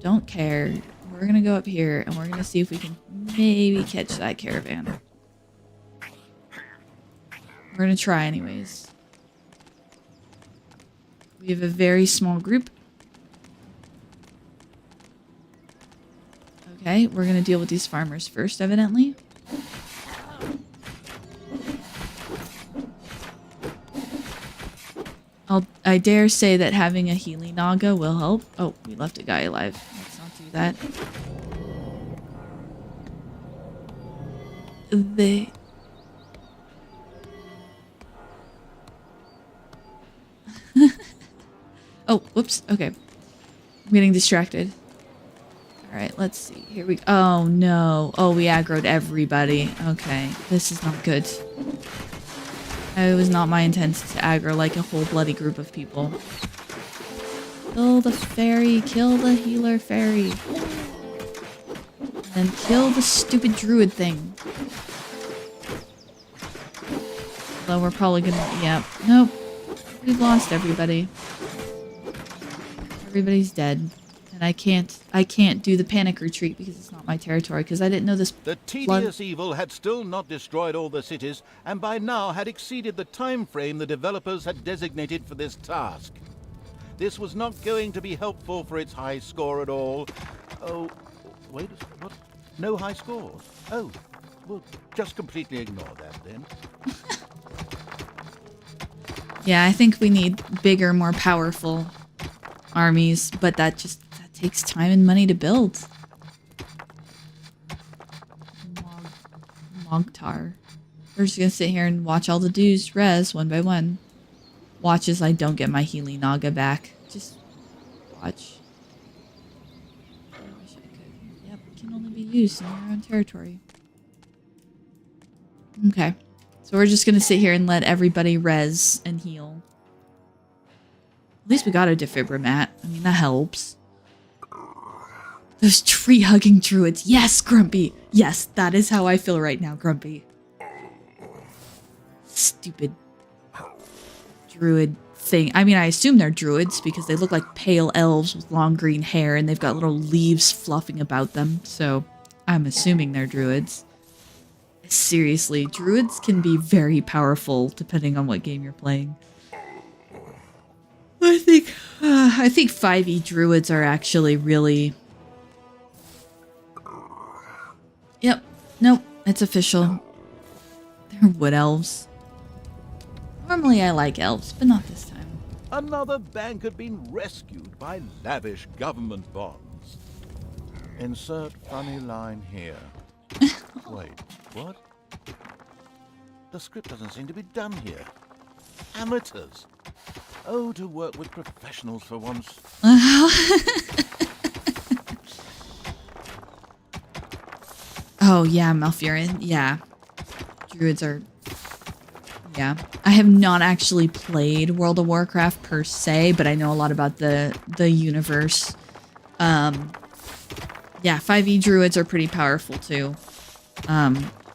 [SPEAKER 1] Don't care. We're gonna go up here and we're gonna see if we can maybe catch that caravan. We're gonna try anyways. We have a very small group. Okay, we're gonna deal with these farmers first, evidently. I dare say that having a Healy Naga will help. Oh, we left a guy alive. Let's not do that. They... Oh, whoops. Okay. I'm getting distracted. Alright, let's see. Here we go. Oh, no. Oh, we aggroed everybody. Okay. This is not good. It was not my intent to aggro like a whole bloody group of people. Kill the fairy. Kill the healer fairy. And kill the stupid druid thing. Although we're probably gonna... Yep. Nope. We've lost everybody. Everybody's dead. And I can't do the panic retreat because it's not my territory, because I didn't know this.
[SPEAKER 2] The tedious evil had still not destroyed all the cities, and by now had exceeded the time frame the developers had designated for this task. This was not going to be helpful for its high score at all. Oh, wait, what? No high score? Oh, well, just completely ignore that then.
[SPEAKER 1] Yeah, I think we need bigger, more powerful armies, but that takes time and money to build. Mogtar. We're just gonna sit here and watch all the dudes res one by one. Watch as I don't get my Healy Naga back. Just watch. I wish I could. Yep, can only be used in your own territory. Okay. So we're just gonna sit here and let everybody res and heal. At least we got a Defibrimat. I mean, that helps. Those tree-hugging druids. Yes, Grumpy. Yes, that is how I feel right now, Grumpy. Stupid druid thing. I mean, I assume they're druids because they look like pale elves with long green hair and they've got little leaves fluffing about them. So I'm assuming they're druids. Seriously, druids can be very powerful depending on what game you're playing. I think 5e druids are actually really... Yep. Nope. It's official. They're wood elves. Normally I like elves, but not this time.
[SPEAKER 2] Another bank had been rescued by lavish government bonds. Insert funny line here. Wait, what? The script doesn't seem to be done here. Amateurs. Oh, to work with professionals for once.
[SPEAKER 1] Oh, yeah, Malfurion. Yeah. Druids are... Yeah. I have not actually played World of Warcraft per se, but I know a lot about the universe. Yeah, 5e druids are pretty powerful too.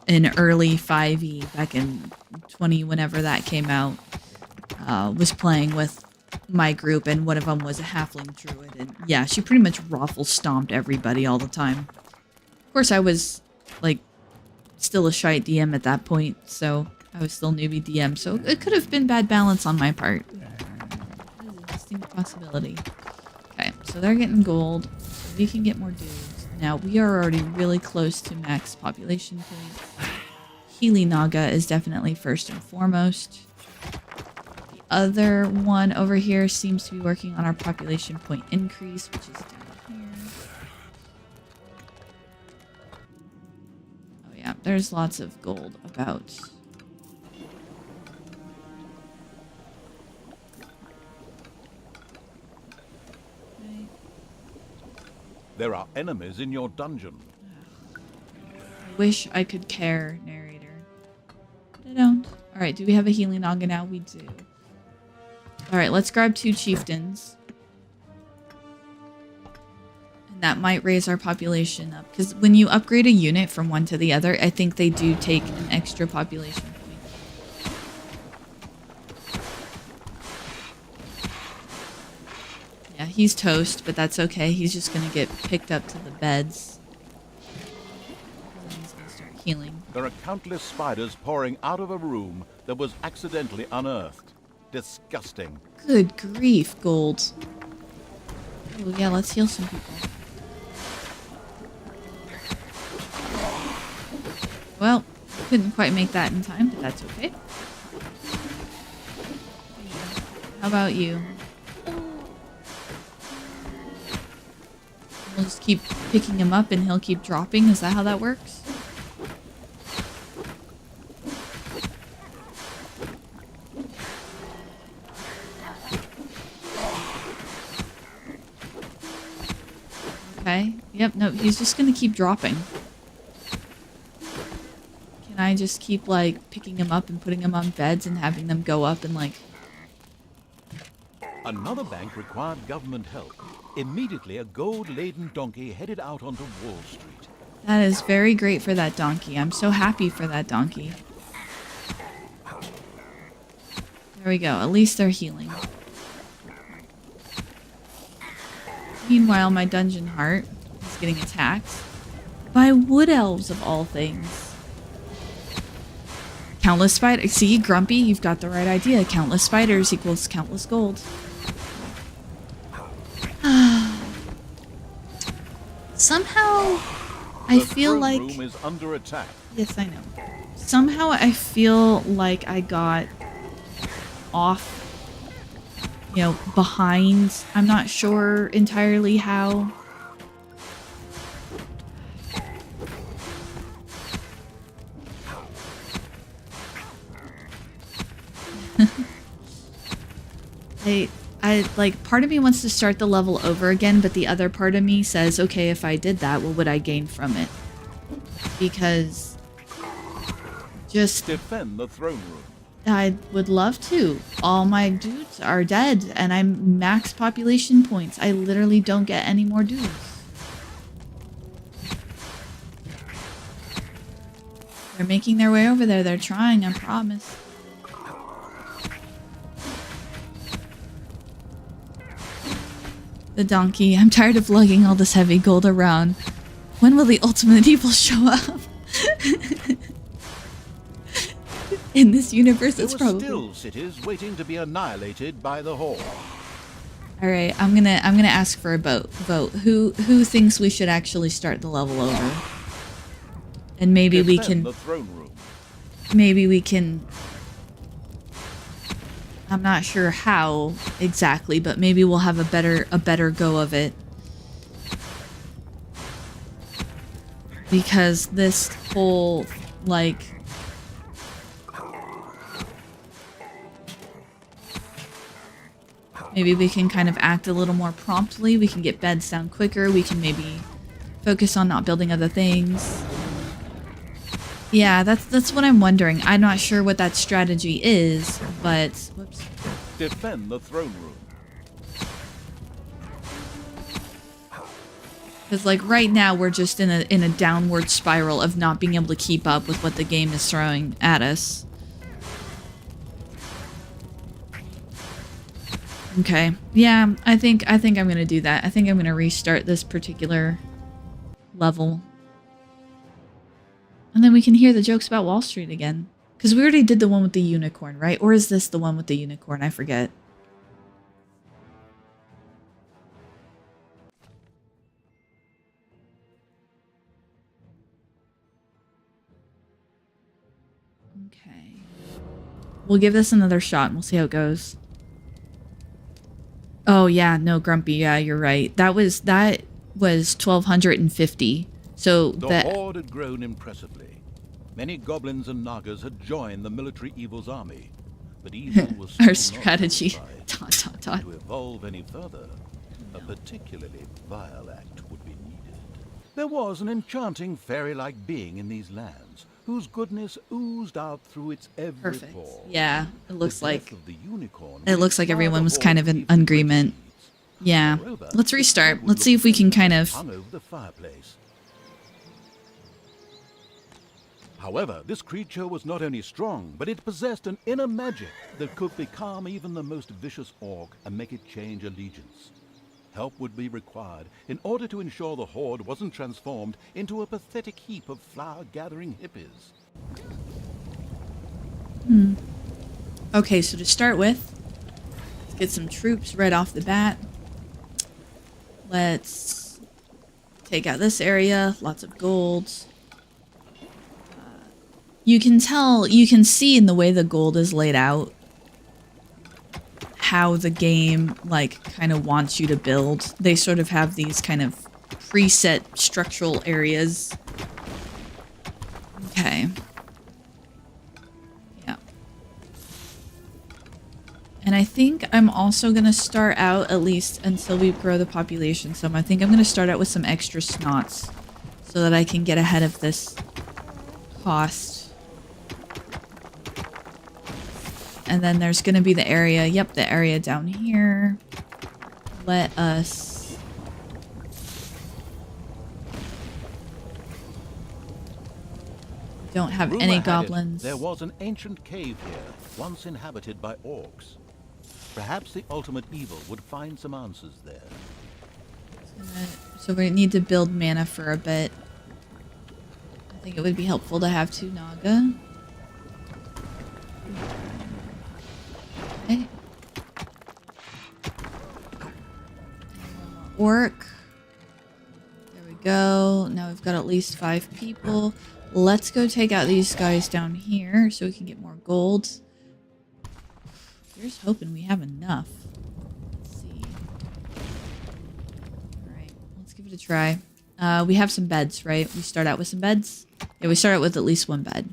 [SPEAKER 1] In early 5e, back in 20, whenever that came out, was playing with my group, and one of them was a halfling druid, and yeah, she pretty much raffle stomped everybody all the time. Of course, I was, like, still a shite DM at that point, so I was still newbie DM, so it could have been bad balance on my part. That is a distinct possibility. Okay, so they're getting gold, so we can get more dudes. Now, we are already really close to max population points. Healy Naga is definitely first and foremost. The other one over here seems to be working on our population point increase, which is down here. Oh yeah, there's lots of gold about.
[SPEAKER 2] There are enemies in your dungeon.
[SPEAKER 1] I wish I could care, narrator. But I don't. Alright, do we have a Healing Naga now? We do. Alright, let's grab 2 chieftains. And that might raise our population up. Because when you upgrade a unit from one to the other, I think they do take an extra population point. Yeah, he's toast, but that's okay. He's just going to get picked up to the beds. And he's going to start healing.
[SPEAKER 2] There are countless spiders pouring out of a room that was accidentally unearthed. Disgusting.
[SPEAKER 1] Good grief, Gold. Oh yeah, let's heal some people. Well, couldn't quite make that in time, but that's okay. How about you? We'll just keep picking him up and he'll keep dropping. Is that how that works? Okay. Yep, no, he's just gonna keep dropping. Can I just keep, like, picking him up and putting him on beds and having them go up and, like...
[SPEAKER 2] Another bank required government help. Immediately, a gold-laden donkey headed out onto Wall Street.
[SPEAKER 1] That is very great for that donkey. I'm so happy for that donkey. There we go. At least they're healing. Meanwhile, my dungeon heart is getting attacked by wood elves of all things. Countless spiders. See, Grumpy, you've got the right idea. Countless spiders equals countless gold. Somehow, I feel like...
[SPEAKER 2] The throne room is under attack.
[SPEAKER 1] Yes, I know. Somehow I feel like I got off, you know, behind. I'm not sure entirely how. I like, part of me wants to start the level over again, but the other part of me says, okay, if I did that, what would I gain from it? Because just
[SPEAKER 2] Defend the throne room.
[SPEAKER 1] I would love to. All my dudes are dead and I'm max population points. I literally don't get any more dudes. They're making their way over there. They're trying, I promise. The donkey. I'm tired of lugging all this heavy gold around. When will the ultimate evil show up? In this universe, it's
[SPEAKER 2] There were
[SPEAKER 1] probably...
[SPEAKER 2] still cities waiting to be annihilated by the Horde.
[SPEAKER 1] All right, I'm gonna ask for a vote. Who thinks we should actually start the level over? And maybe we
[SPEAKER 2] Defend
[SPEAKER 1] can.
[SPEAKER 2] the throne room.
[SPEAKER 1] Maybe we can. I'm not sure how exactly, but maybe we'll have a better go of it. Because this whole, like... Maybe we can kind of act a little more promptly. We can get beds down quicker. We can maybe focus on not building other things. Yeah, that's what I'm wondering. I'm not sure what that strategy is, but... Whoops.
[SPEAKER 2] Defend the throne room.
[SPEAKER 1] Because, like, right now we're just in a downward spiral of not being able to keep up with what the game is throwing at us. Okay. Yeah, I think I'm gonna do that. I think I'm gonna restart this particular level. And then we can hear the jokes about Wall Street again. Because we already did the one with the unicorn, right? Or is this the one with the unicorn? I forget. Okay. We'll give this another shot and we'll see how it goes. Oh yeah, no, Grumpy, yeah, you're right. That was 1250. So
[SPEAKER 2] The Horde had grown impressively. Many goblins and nagas had joined the military evil's army, but evil was still
[SPEAKER 1] our
[SPEAKER 2] not
[SPEAKER 1] strategy.
[SPEAKER 2] satisfied.
[SPEAKER 1] Dot, dot, dot.
[SPEAKER 2] To evolve any further, a particularly vile act would be needed. There was an enchanting fairy-like being in these lands, whose goodness oozed out through its every
[SPEAKER 1] Perfect.
[SPEAKER 2] pore.
[SPEAKER 1] Yeah, it looks
[SPEAKER 2] The
[SPEAKER 1] like
[SPEAKER 2] death of the unicorn
[SPEAKER 1] it
[SPEAKER 2] would
[SPEAKER 1] looks like
[SPEAKER 2] inspire
[SPEAKER 1] everyone
[SPEAKER 2] the
[SPEAKER 1] was
[SPEAKER 2] Horde
[SPEAKER 1] kind of
[SPEAKER 2] to
[SPEAKER 1] in
[SPEAKER 2] even
[SPEAKER 1] agreement.
[SPEAKER 2] greater deeds.
[SPEAKER 1] Yeah.
[SPEAKER 2] Moreover,
[SPEAKER 1] Let's restart.
[SPEAKER 2] it would
[SPEAKER 1] Let's see
[SPEAKER 2] look
[SPEAKER 1] if we can
[SPEAKER 2] better
[SPEAKER 1] kind of...
[SPEAKER 2] hung over the fireplace. However, this creature was not only strong, but it possessed an inner magic that could becalm even the most vicious orc and make it change allegiance. Help would be required in order to ensure the Horde wasn't transformed into a pathetic heap of flower-gathering hippies.
[SPEAKER 1] Okay, so to start with, let's get some troops right off the bat. Let's take out this area. Lots of gold. You can tell, you can see in the way the gold is laid out how the game like kind of wants you to build. They sort of have these kind of preset structural areas. Okay. Yeah. And I think I'm also going to start out, at least until we grow the population some, I think I'm going to start out with some extra snots so that I can get ahead of this cost. And then there's going to be the area, yep, the area down here. Let us... Don't have
[SPEAKER 2] Rumor
[SPEAKER 1] any
[SPEAKER 2] had it
[SPEAKER 1] goblins.
[SPEAKER 2] there was an ancient cave here, once inhabited by orcs. Perhaps the ultimate evil would find some answers there.
[SPEAKER 1] So we need to build mana for a bit. I think it would be helpful to have 2 Naga. Okay. Orc. There we go. Now we've got at least 5 people. Let's go take out these guys down here so we can get more gold. Here's hoping we have enough. Let's see. Alright, let's give it a try. We have some beds, right? We start out with some beds? Yeah, we start out with at least 1 bed.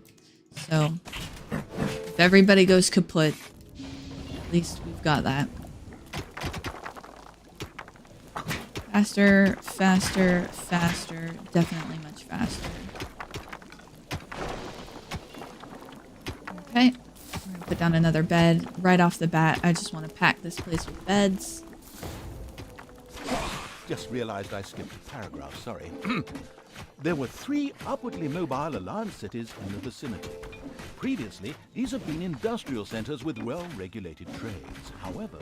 [SPEAKER 1] So, if everybody goes kaput, at least we've got that. Faster, faster, faster. Definitely much faster. Okay. We're gonna put down another bed right off the bat. I just want to pack this place with beds.
[SPEAKER 2] Just realized I skipped a paragraph, sorry. There were 3 upwardly mobile Alliance cities in the vicinity. Previously, these have been industrial centers with well-regulated trades. However,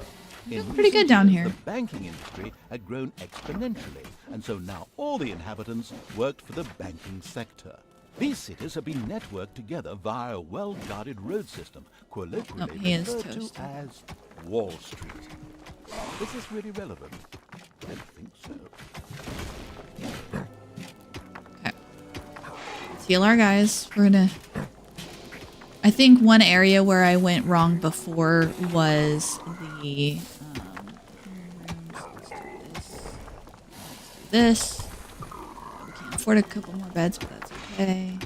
[SPEAKER 2] in
[SPEAKER 1] pretty good
[SPEAKER 2] recent
[SPEAKER 1] down
[SPEAKER 2] years,
[SPEAKER 1] here.
[SPEAKER 2] the banking industry had grown exponentially, and so now all the inhabitants worked for the banking sector. These cities have been networked together via a well-guarded road system, colloquially
[SPEAKER 1] he is
[SPEAKER 2] referred to
[SPEAKER 1] toasted.
[SPEAKER 2] as Wall Street. Is this really relevant? I don't think so.
[SPEAKER 1] Okay. Let's heal our guys. We're gonna... I think one area where I went wrong before was the... let's do this. We can't afford a couple more beds, but that's okay.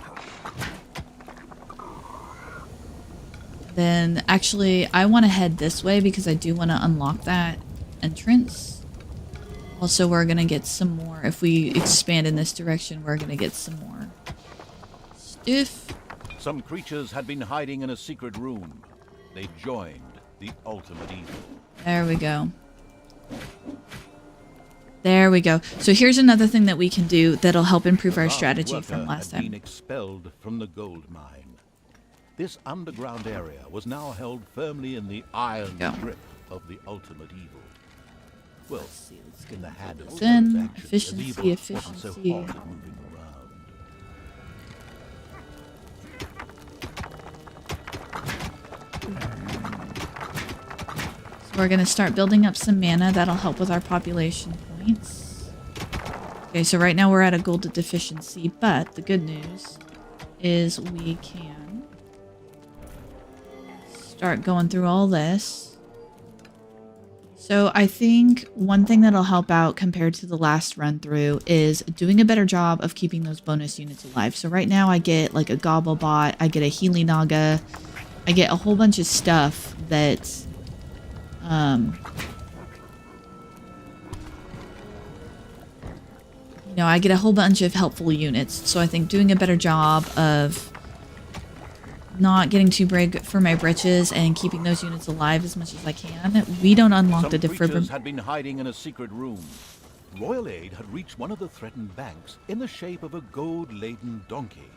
[SPEAKER 1] Then, actually, I want to head this way because I do want to unlock that entrance. Also, we're going to get some more. If we expand in this direction, we're going to get some more stuff.
[SPEAKER 2] Some creatures had been hiding in a secret room. They joined the ultimate evil.
[SPEAKER 1] There we go. There we go. So here's another thing that we can do that'll help improve our strategy from last
[SPEAKER 2] had been
[SPEAKER 1] time.
[SPEAKER 2] expelled from the gold mine. This underground area was now held firmly in the iron
[SPEAKER 1] Go.
[SPEAKER 2] grip of the ultimate evil. Well,
[SPEAKER 1] Let's
[SPEAKER 2] in the hand of
[SPEAKER 1] this
[SPEAKER 2] those
[SPEAKER 1] in.
[SPEAKER 2] actions, as evil
[SPEAKER 1] Efficiency,
[SPEAKER 2] wasn't so
[SPEAKER 1] efficiency.
[SPEAKER 2] hot at moving around.
[SPEAKER 1] So we're going to start building up some mana. That'll help with our population points. Okay, so right now we're at a gold deficiency, but the good news is we can start going through all this. So I think one thing that'll help out compared to the last run through is doing a better job of keeping those bonus units alive. So right now I get like a Gobblebot, I get a Healy Naga, I get a whole bunch of stuff that you know, I get a whole bunch of helpful units. So I think doing a better job of not getting too big for my britches and keeping those units alive as much as I can. We don't unlock
[SPEAKER 2] Some
[SPEAKER 1] the
[SPEAKER 2] creatures
[SPEAKER 1] defibrillator.
[SPEAKER 2] had been hiding in a secret room. Royal aid had reached one of the threatened banks in the shape of a gold-laden donkey.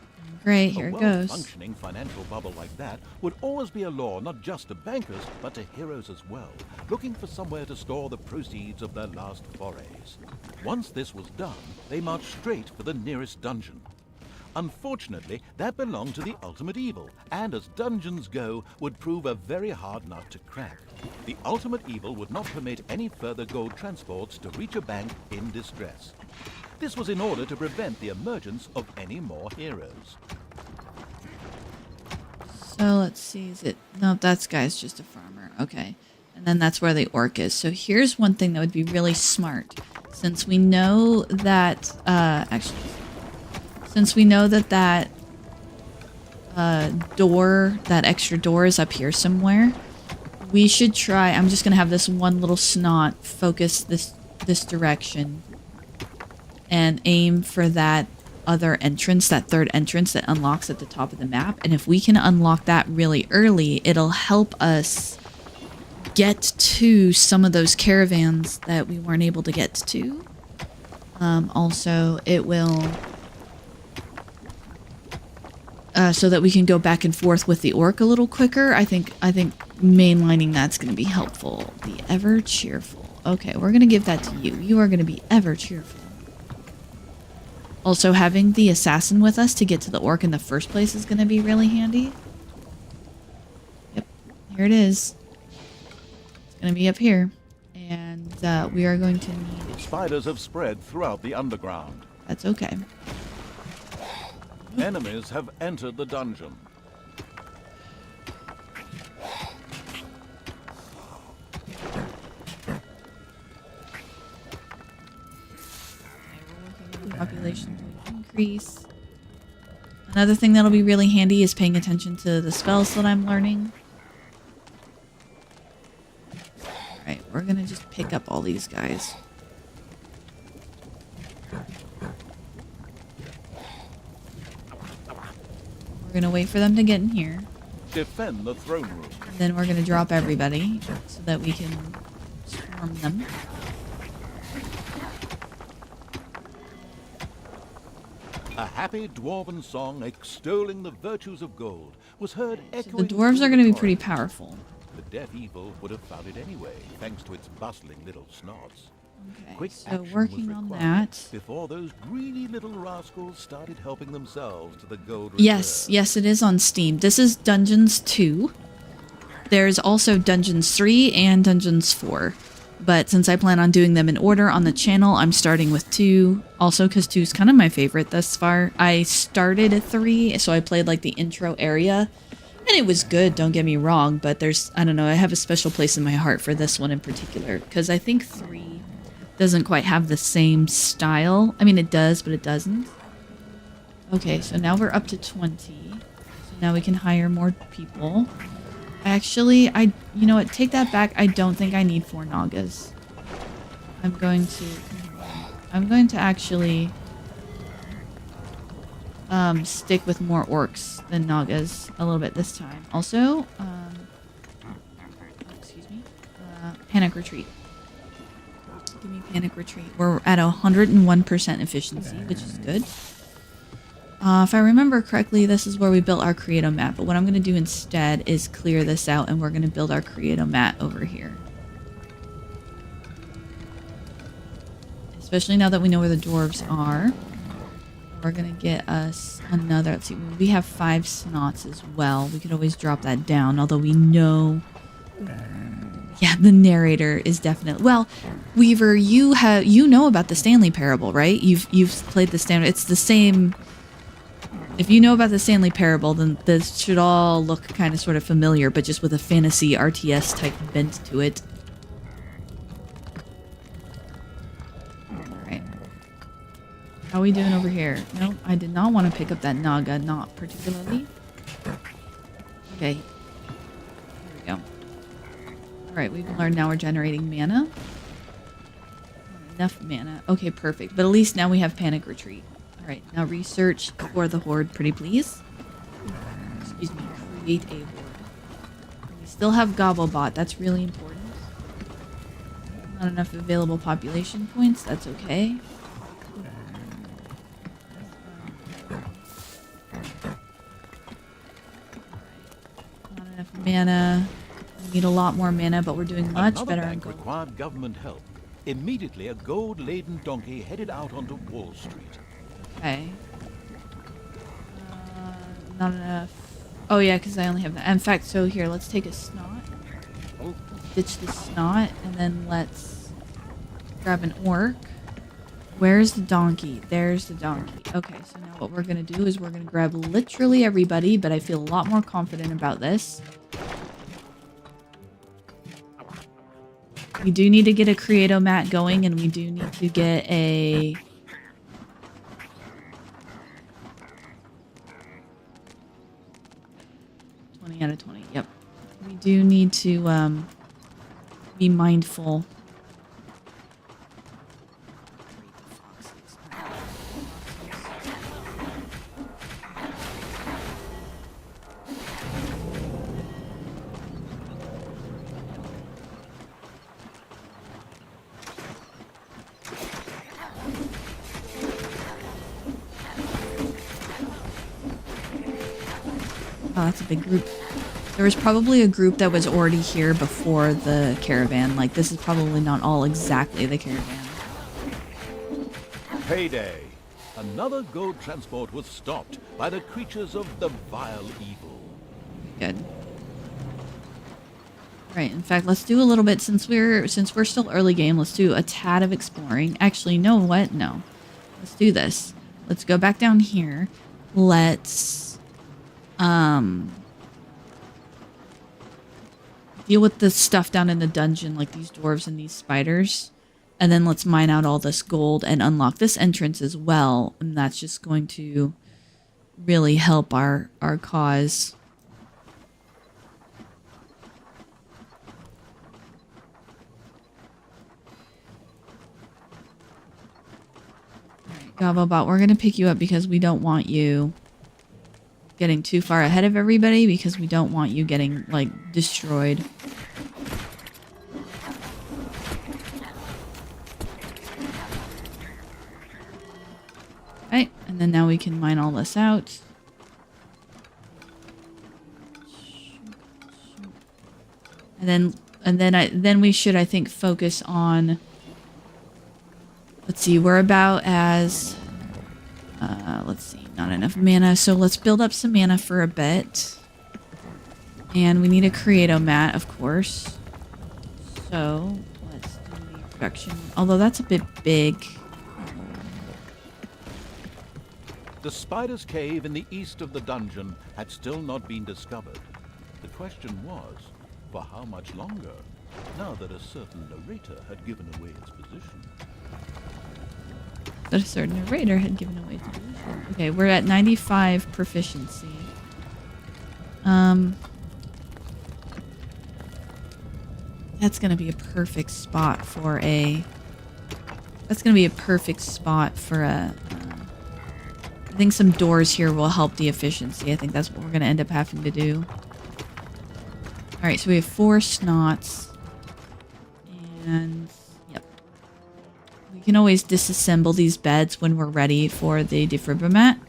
[SPEAKER 1] Great, here it
[SPEAKER 2] A
[SPEAKER 1] goes.
[SPEAKER 2] well-functioning financial bubble like that would always be a law not just to bankers, but to heroes as well, looking for somewhere to store the proceeds of their last forays. Once this was done, they marched straight for the nearest dungeon. Unfortunately, that belonged to the ultimate evil, and as dungeons go, would prove a very hard nut to crack. The ultimate evil would not permit any further gold transports to reach a bank in distress. This was in order to prevent the emergence of any more heroes.
[SPEAKER 1] So let's see, is it... No, that guy's just a farmer. Okay. And then that's where the orc is. So here's one thing that would be really smart. Since we know that, since we know that door, that extra door is up here somewhere, we should try, I'm just gonna have this one little snot focus this direction and aim for that other entrance, that third entrance that unlocks at the top of the map. And if we can unlock that really early, it'll help us get to some of those caravans that we weren't able to get to. Also, it will so that we can go back and forth with the orc a little quicker. I think mainlining that's going to be helpful. The ever cheerful. Okay, we're going to give that to you. You are going to be ever cheerful. Also, having the assassin with us to get to the orc in the first place is going to be really handy. Yep, here it is. It's going to be up here. And we are going to need...
[SPEAKER 2] Spiders have spread throughout the underground.
[SPEAKER 1] That's okay.
[SPEAKER 2] Enemies have entered the dungeon.
[SPEAKER 1] Population to increase. Another thing that'll be really handy is paying attention to the spells that I'm learning. Alright, we're gonna just pick up all these guys. We're gonna wait for them to get in here.
[SPEAKER 2] Defend the throne room.
[SPEAKER 1] And then we're gonna drop everybody so that we can swarm them.
[SPEAKER 2] A happy dwarven song extolling the virtues of gold was heard echoing.
[SPEAKER 1] The dwarves are going to be pretty powerful.
[SPEAKER 2] The deaf evil would have found it anyway, thanks to its bustling little snots.
[SPEAKER 1] Okay,
[SPEAKER 2] Quick
[SPEAKER 1] so
[SPEAKER 2] action
[SPEAKER 1] working
[SPEAKER 2] was
[SPEAKER 1] on
[SPEAKER 2] required
[SPEAKER 1] that.
[SPEAKER 2] before those greedy little rascals started helping themselves to the gold
[SPEAKER 1] Yes,
[SPEAKER 2] reserve.
[SPEAKER 1] yes, it is on Steam. This is Dungeons 2. There's also Dungeons 3 and Dungeons 4. But since I plan on doing them in order on the channel, I'm starting with 2. Also, because 2 is kind of my favorite thus far. I started at 3, so I played like the intro area. And it was good, don't get me wrong. But there's, I don't know, I have a special place in my heart for this one in particular. Because I think 3 doesn't quite have the same style. I mean, it does, but it doesn't. Okay, so now we're up to 20. So now we can hire more people. Actually, you know what, take that back. I don't think I need 4 Nagas. I'm going to actually stick with more orcs than Nagas a little bit this time. Also, excuse me, panic retreat. Give me panic retreat. We're at 101% efficiency, which is good. If I remember correctly, this is where we built our Creato mat, but what I'm going to do instead is clear this out and we're going to build our Creato mat over here. Especially now that we know where the dwarves are. We're going to get us another, let's see, we have 5 snots as well. We could always drop that down, although we know... Yeah, the narrator is definitely... Well, Weaver, you know about the Stanley Parable, right? You've played the Stanley... It's the same... If you know about the Stanley Parable, then this should all look kind of sort of familiar, but just with a fantasy RTS type bent to it. Alright. How are we doing over here? No, I did not want to pick up that Naga, not particularly. Okay. Here we go. Alright, we've learned now we're generating mana. Not enough mana. Okay, perfect. But at least now we have Panic Retreat. Alright, now research for the horde, pretty please. Excuse me, create a horde. We still have Gobblebot, that's really important. Not enough available population points, that's okay. Not enough mana. We need a lot more mana, but we're doing much
[SPEAKER 2] Another
[SPEAKER 1] better on
[SPEAKER 2] bank
[SPEAKER 1] gold.
[SPEAKER 2] required government help. Immediately, a gold-laden donkey headed out onto Wall Street.
[SPEAKER 1] Okay. Not enough. Oh yeah, because I only have that. In fact, so here, let's take a snot. Let's ditch the snot, and then let's grab an orc. Where's the donkey? There's the donkey. Okay, so now what we're going to do is we're going to grab literally everybody, but I feel a lot more confident about this. We do need to get a Create-O-Mat going, and we do need to get a... out of 20. Yep. We do need to be mindful. Oh, that's a big group. There was probably a group that was already here before the caravan. Like, this is probably not all exactly the caravan.
[SPEAKER 2] Payday! Another gold transport was stopped by the creatures of the vile evil.
[SPEAKER 1] Good. Right. In fact, let's do a little bit since we're still early game. Let's do a tad of exploring. Actually, you know what? No. Let's do this. Let's go back down here. Let's deal with the stuff down in the dungeon, like these dwarves and these spiders. And then let's mine out all this gold and unlock this entrance as well. And that's just going to really help our cause. Alright, Gobobot, we're going to pick you up because we don't want you getting too far ahead of everybody, because we don't want you getting, like, destroyed. Right, and then now we can mine all this out. And then we should, I think, focus on... Let's see, we're about as... let's see, not enough mana, so let's build up some mana for a bit. And we need a Create-O-Mat, of course. So, let's do the production. Although that's a bit big.
[SPEAKER 2] The spider's cave in the east of the dungeon had still not been discovered. The question was, for how much longer, now that a certain narrator had given away its position?
[SPEAKER 1] That a certain narrator had given away its position. Okay, we're at 95 proficiency. That's gonna be a perfect spot for a... That's gonna be a perfect spot for a... I think some doors here will help the efficiency. I think that's what we're going to end up having to do. Alright, so we have 4 snots. And, yep. We can always disassemble these beds when we're ready for the defibrimat.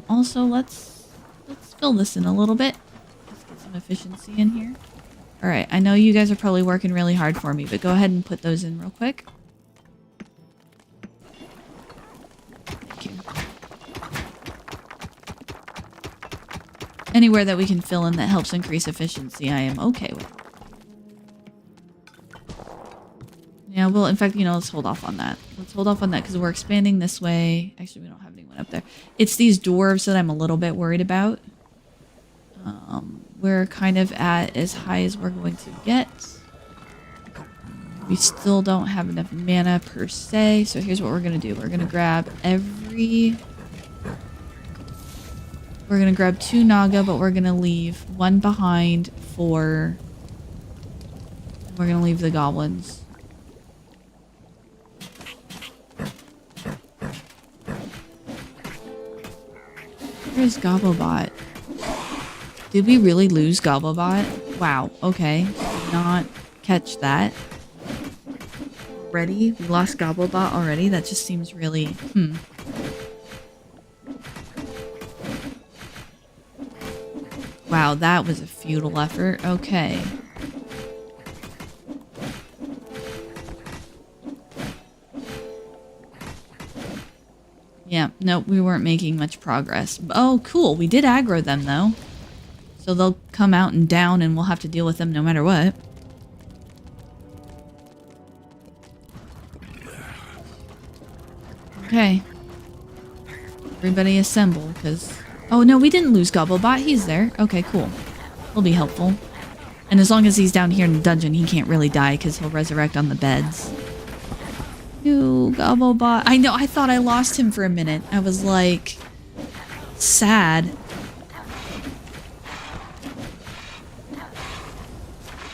[SPEAKER 1] Also, let's fill this in a little bit. Let's get some efficiency in here. Alright, I know you guys are probably working really hard for me, but go ahead and put those in real quick. Anywhere that we can fill in that helps increase efficiency, I am okay with. Yeah, well, in fact, you know, let's hold off on that. Let's hold off on that because we're expanding this way. Actually, we don't have anyone up there. It's these dwarves that I'm a little bit worried about. We're kind of at as high as we're going to get. We still don't have enough mana per se, so here's what we're going to do. We're going to grab every... We're going to grab 2 Naga, but we're going to leave 1 behind for... We're going to leave the goblins. Where's Gobobot? Did we really lose Gobobot? Wow, okay. Did not catch that. Already? We lost Gobobot already? That just seems really... Wow, that was a futile effort. Okay. Yeah, nope, we weren't making much progress. Oh, cool. We did aggro them, though. So they'll come out and down, and we'll have to deal with them no matter what. Okay. Everybody assemble, because... Oh, no, we didn't lose Gobobot. He's there. Okay, cool. Will be helpful. And as long as he's down here in the dungeon, he can't really die because he'll resurrect on the beds. No, Gobblebot. I know, I thought I lost him for a minute. I was like, sad.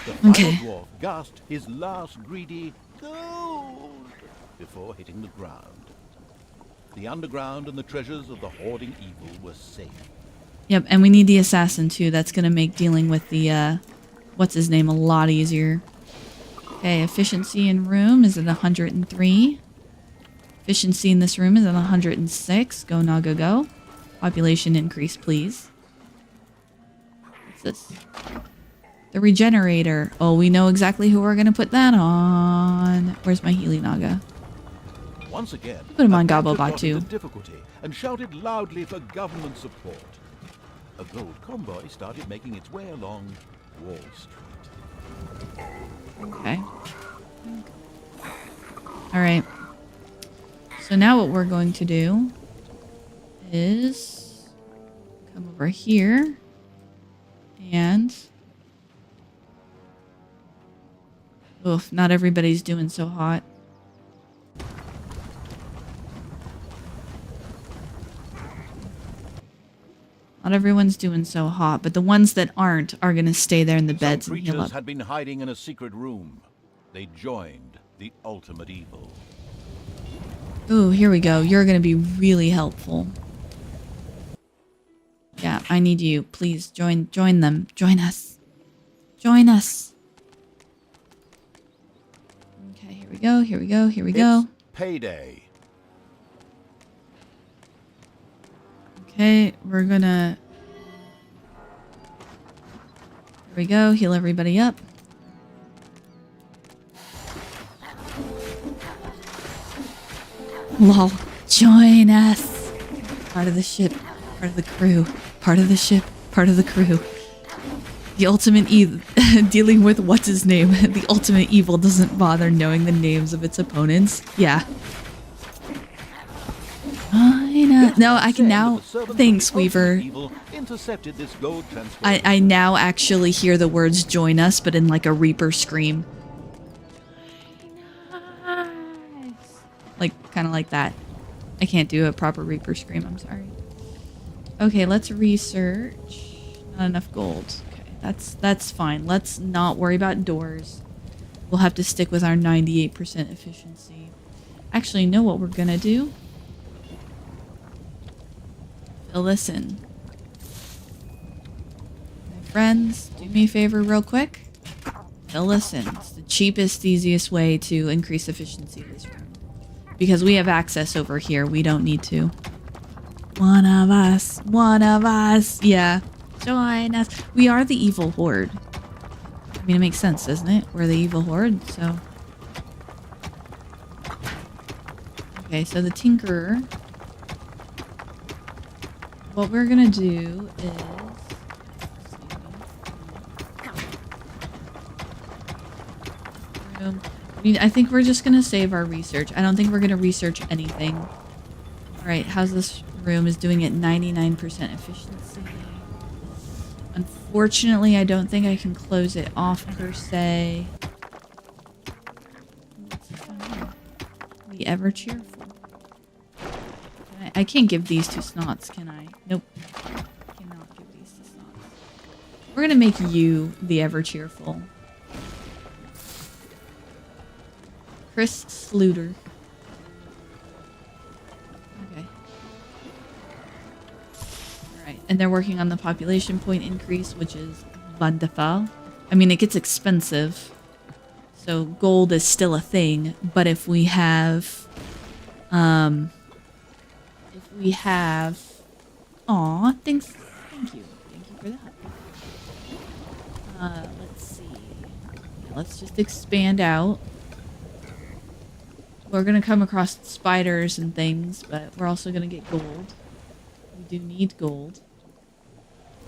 [SPEAKER 2] The final
[SPEAKER 1] Okay.
[SPEAKER 2] dwarf gasped his last greedy gold before hitting the ground. The underground and the treasures of the hoarding evil were safe.
[SPEAKER 1] Yep, and we need the assassin too. That's gonna make dealing with the, what's his name, a lot easier. Okay, efficiency in room is at 103. Efficiency in this room is at 106. Go, Naga, go. Population increase, please. What's this? The regenerator. Oh, we know exactly who we're gonna put that on. Where's my Healy Naga?
[SPEAKER 2] Once again,
[SPEAKER 1] Put him on
[SPEAKER 2] a captain
[SPEAKER 1] Gobblebot
[SPEAKER 2] got into
[SPEAKER 1] too.
[SPEAKER 2] difficulty and shouted loudly for government support. A gold convoy started making its way along Wall Street.
[SPEAKER 1] Okay. Alright. So now what we're going to do is come over here and... Oof, not everybody's doing so hot. Not everyone's doing so hot, but the ones that aren't are going to stay there in the beds
[SPEAKER 2] Some
[SPEAKER 1] and heal
[SPEAKER 2] creatures
[SPEAKER 1] up.
[SPEAKER 2] had been hiding in a secret room. They joined the ultimate evil.
[SPEAKER 1] Ooh, here we go. You're going to be really helpful. Yeah, I need you. Please join them. Join us. Join us. Okay, here we go. Here we go. Here we go.
[SPEAKER 2] It's payday.
[SPEAKER 1] Okay, we're gonna... Here we go. Heal everybody up. Lol. Join us. Part of the ship. Part of the crew. Part of the ship. Part of the crew. The ultimate evil... dealing with what's his name. The ultimate evil doesn't bother knowing the names of its opponents. Yeah. No, I can now... Thanks, Weaver.
[SPEAKER 2] Intercepted this gold transfer.
[SPEAKER 1] I now actually hear the words join us, but in like a Reaper scream. Like, kind of like that. I can't do a proper Reaper scream, I'm sorry. Okay, let's research. Not enough gold. Okay, that's fine. Let's not worry about doors. We'll have to stick with our 98% efficiency. Actually, know what we're gonna do? Listen. My friends, do me a favor real quick. Listen. It's the cheapest, easiest way to increase efficiency of this room. Because we have access over here. We don't need to. One of us. One of us. Yeah. Join us. We are the evil horde. I mean, it makes sense, doesn't it? We're the evil horde, so... Okay, so the Tinkerer... What we're gonna do is... I think we're just gonna save our research. I don't think we're gonna research anything. Alright, how's this room is doing at 99% efficiency? Unfortunately, I don't think I can close it off per se. Be ever cheerful. I can't give these to Snots, can I? Nope. I cannot give these to Snots. We're gonna make you the ever cheerful. Chris Sluter. Okay. Alright, and they're working on the population point increase, which is wonderful. I mean, it gets expensive. So gold is still a thing, but if we have... Aw, thanks. Thank you. Thank you for that. Let's see. Let's just expand out. We're gonna come across spiders and things, but we're also gonna get gold. We do need gold.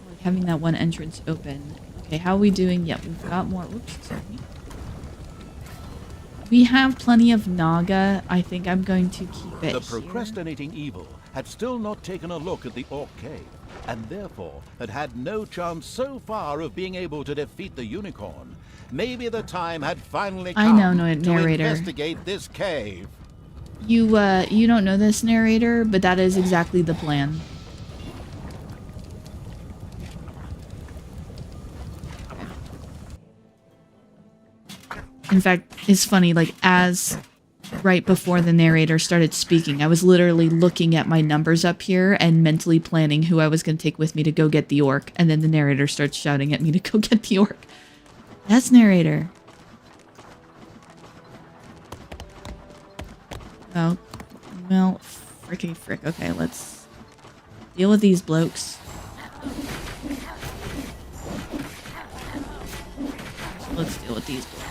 [SPEAKER 1] Like having that one entrance open. Okay, how are we doing? Yep, we've got more. Oops, sorry. We have plenty of Naga. I think I'm going to keep it
[SPEAKER 2] The
[SPEAKER 1] here.
[SPEAKER 2] procrastinating evil had still not taken a look at the Orc Cave. and therefore had had no chance so far of being able to defeat the unicorn, maybe the time had finally
[SPEAKER 1] I
[SPEAKER 2] come
[SPEAKER 1] know, no,
[SPEAKER 2] to
[SPEAKER 1] narrator.
[SPEAKER 2] investigate this cave.
[SPEAKER 1] You don't know this, narrator, but that is exactly the plan. In fact, it's funny, like, as right before the narrator started speaking, I was literally looking at my numbers up here and mentally planning who I was going to take with me to go get the orc, and then the narrator starts shouting at me to go get the orc. That's narrator. Oh, well, fricky frick. Okay, let's deal with these blokes. Let's deal with these blokes.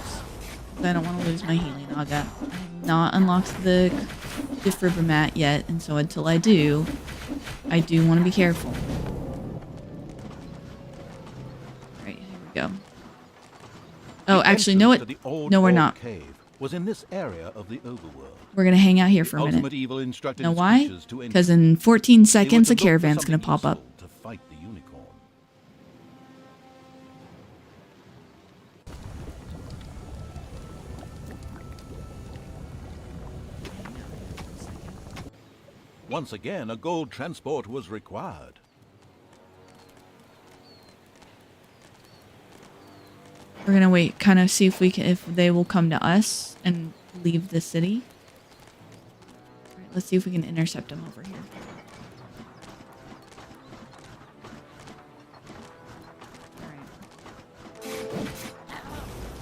[SPEAKER 1] I don't want to lose my healing naga. I have not unlocked the defibrimat yet, and so until I do want to be careful. Alright, here we go. Oh, actually, no, we're not.
[SPEAKER 2] Cave was in this area of the overworld.
[SPEAKER 1] We're gonna hang out here for a minute.
[SPEAKER 2] Ultimate Evil instructed
[SPEAKER 1] Know
[SPEAKER 2] its
[SPEAKER 1] why?
[SPEAKER 2] creatures to enter.
[SPEAKER 1] Because in 14
[SPEAKER 2] They were
[SPEAKER 1] seconds,
[SPEAKER 2] to
[SPEAKER 1] a
[SPEAKER 2] look for
[SPEAKER 1] caravan's gonna
[SPEAKER 2] something
[SPEAKER 1] pop up.
[SPEAKER 2] useful to fight the unicorn. Once again, a gold transport was required.
[SPEAKER 1] We're gonna wait, kind of see if they will come to us and leave the city. All right, let's see if we can intercept them over here. All right.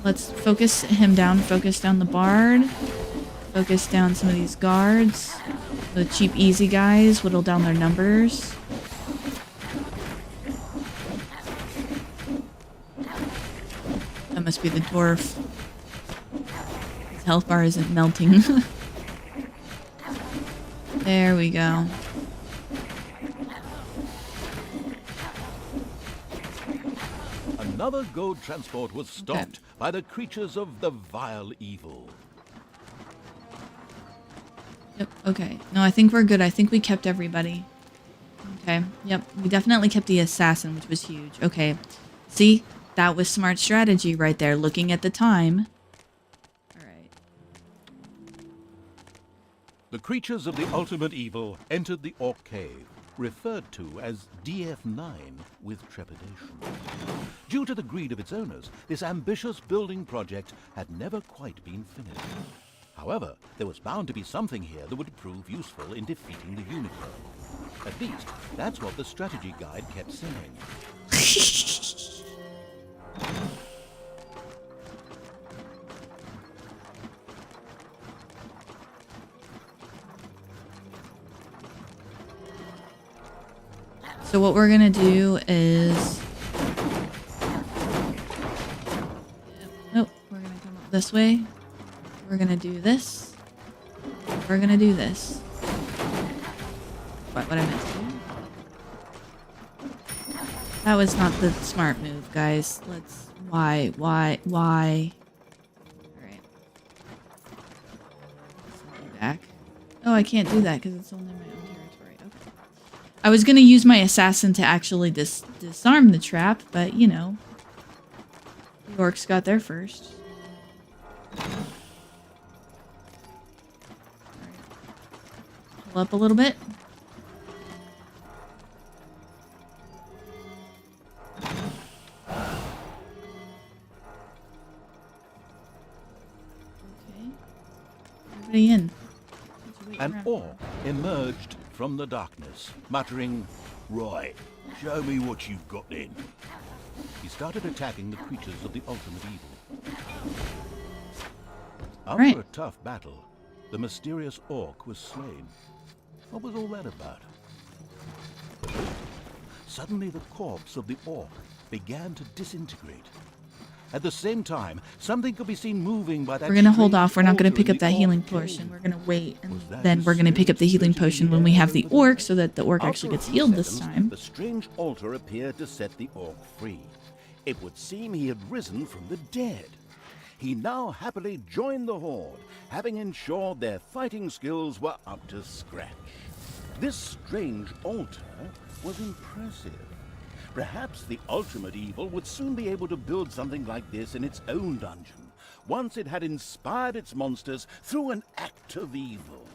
[SPEAKER 1] Let's focus him down. Focus down the bard. Focus down some of these guards. The cheap, easy guys. Whittle down their numbers. That must be the dwarf. His health bar isn't melting. There we go.
[SPEAKER 2] Another gold transport was stopped by the creatures of the vile evil.
[SPEAKER 1] Yep, okay. No, I think we're good. I think we kept everybody. Okay, yep. We definitely kept the assassin, which was huge. Okay. See? That was smart strategy right there, looking at the time. Alright.
[SPEAKER 2] The creatures of the ultimate evil entered the Orc Cave, referred to as DF9 with trepidation. Due to the greed of its owners, this ambitious building project had never quite been finished. However, there was bound to be something here that would prove useful in defeating the unicorn. At least, that's what the strategy guide kept saying.
[SPEAKER 1] So what we're gonna do is... Nope, we're gonna come up this way. We're gonna do this. We're gonna do this. What I meant to do. That was not the smart move, guys. Let's... Why? Alright. Back. Oh, I can't do that because it's only my own territory. Okay. I was gonna use my assassin to actually disarm the trap, but, you know. The orcs got there first. Pull up a little bit. Okay. Everybody in.
[SPEAKER 2] An orc emerged from the darkness, muttering, "Right, show me what you've got then." He started attacking the creatures of the ultimate evil. After a tough battle, the mysterious orc was slain. What was all that about? Suddenly the corpse of the orc began to disintegrate. At the same time, something could be seen moving by that.
[SPEAKER 1] We're gonna hold off. We're not gonna
[SPEAKER 2] altar
[SPEAKER 1] pick
[SPEAKER 2] in
[SPEAKER 1] up
[SPEAKER 2] the
[SPEAKER 1] that healing
[SPEAKER 2] orc
[SPEAKER 1] potion.
[SPEAKER 2] cave.
[SPEAKER 1] We're gonna wait, and
[SPEAKER 2] Was that
[SPEAKER 1] then we're gonna pick up the healing
[SPEAKER 2] strange
[SPEAKER 1] potion when we have the
[SPEAKER 2] over
[SPEAKER 1] orc,
[SPEAKER 2] there?
[SPEAKER 1] so that the orc actually
[SPEAKER 4] After
[SPEAKER 1] gets
[SPEAKER 4] a few
[SPEAKER 1] healed this
[SPEAKER 4] seconds,
[SPEAKER 1] time.
[SPEAKER 4] The strange altar appeared to set the orc free. It would seem he had risen from the dead. He now happily joined the horde, having ensured their fighting skills were up to scratch. This strange altar was impressive. Perhaps the ultimate evil would soon be able to build something like this in its own dungeon, once it had inspired its monsters through an act of evil.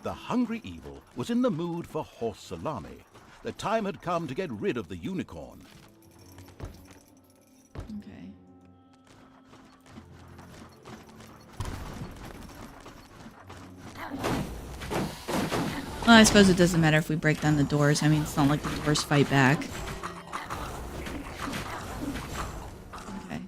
[SPEAKER 2] The hungry evil was in the mood for horse salami. The time had come to get rid of the unicorn.
[SPEAKER 1] Okay. Well, I suppose it doesn't matter if we break down the doors. I mean, it's not like the doors fight back. Okay.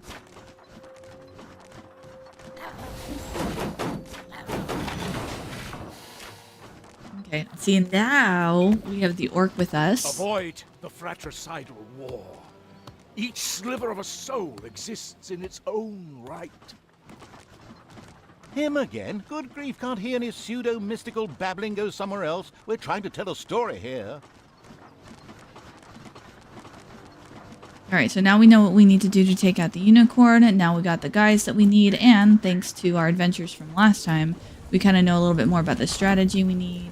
[SPEAKER 1] Okay, see, now we have the orc with us.
[SPEAKER 3] Avoid the fratricidal war. Each sliver of a soul exists in its own right.
[SPEAKER 2] Him again? Good grief, can't he and his pseudo-mystical babbling go somewhere else? We're trying to tell a story here.
[SPEAKER 1] Alright, so now we know what we need to do to take out the unicorn, and now we got the guys that we need, and thanks to our adventures from last time, we kind of know a little bit more about the strategy we need.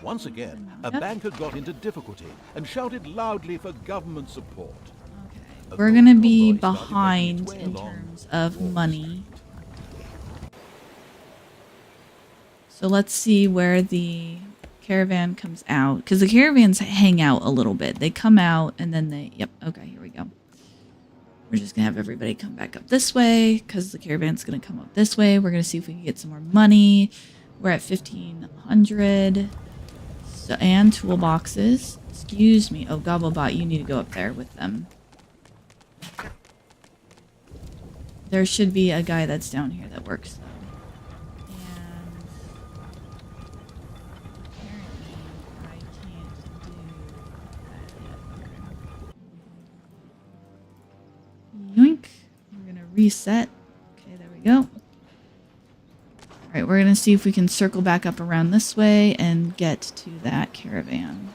[SPEAKER 2] Once again, a banker got into difficulty and shouted loudly for government support.
[SPEAKER 1] Okay. We're gonna be behind in terms of money. So let's see where the caravan comes out. Because the caravans hang out a little bit. They come out and then they... Yep, okay, here we go. We're just gonna have everybody come back up this way because the caravan's gonna come up this way. We're gonna see if we can get some more money. We're at 1,500. So, and toolboxes. Excuse me. Oh, Gobblebot, you need to go up there with them. There should be a guy that's down here that works, though. And apparently I can't do that yet. Yoink. We're gonna reset. Okay, there we go. Alright, we're gonna see if we can circle back up around this way and get to that caravan.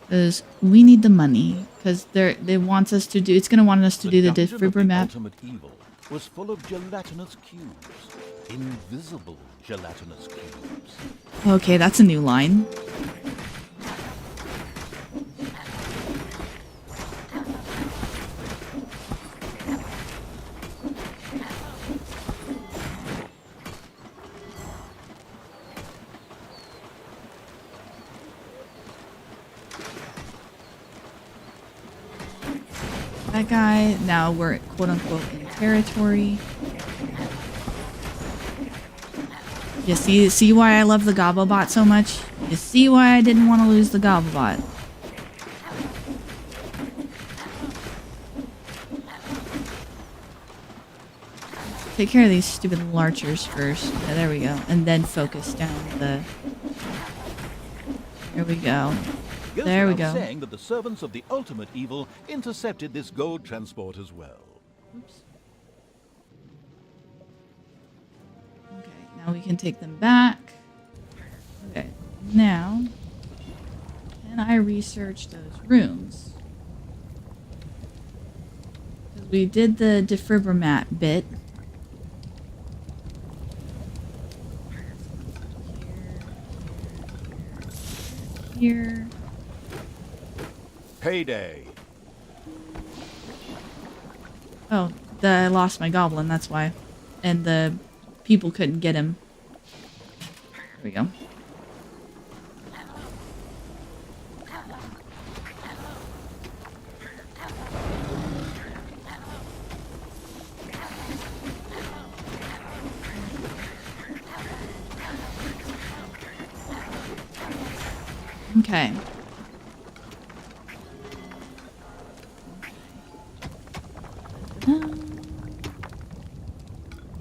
[SPEAKER 1] Because we need the money. Because they want us to do... It's gonna want us to do the defibrillator map.
[SPEAKER 2] Ultimate evil was full of gelatinous cubes. Invisible gelatinous cubes.
[SPEAKER 1] Okay, that's a new line. That guy, now we're quote-unquote in territory. You see why I love the Gobblebot so much? You see why I didn't want to lose the Gobblebot. Take care of these stupid larchers first. Yeah, there we go. And then focus down the... There we go. There we go.
[SPEAKER 2] Saying that the servants of the ultimate evil intercepted this gold transport as well.
[SPEAKER 1] Oops. Okay, now we can take them back. Okay, now can I research those rooms? Because we did the defibrillator bit. Here.
[SPEAKER 2] Payday.
[SPEAKER 1] Oh, I lost my goblin, that's why. And the people couldn't get him. There we go. Okay.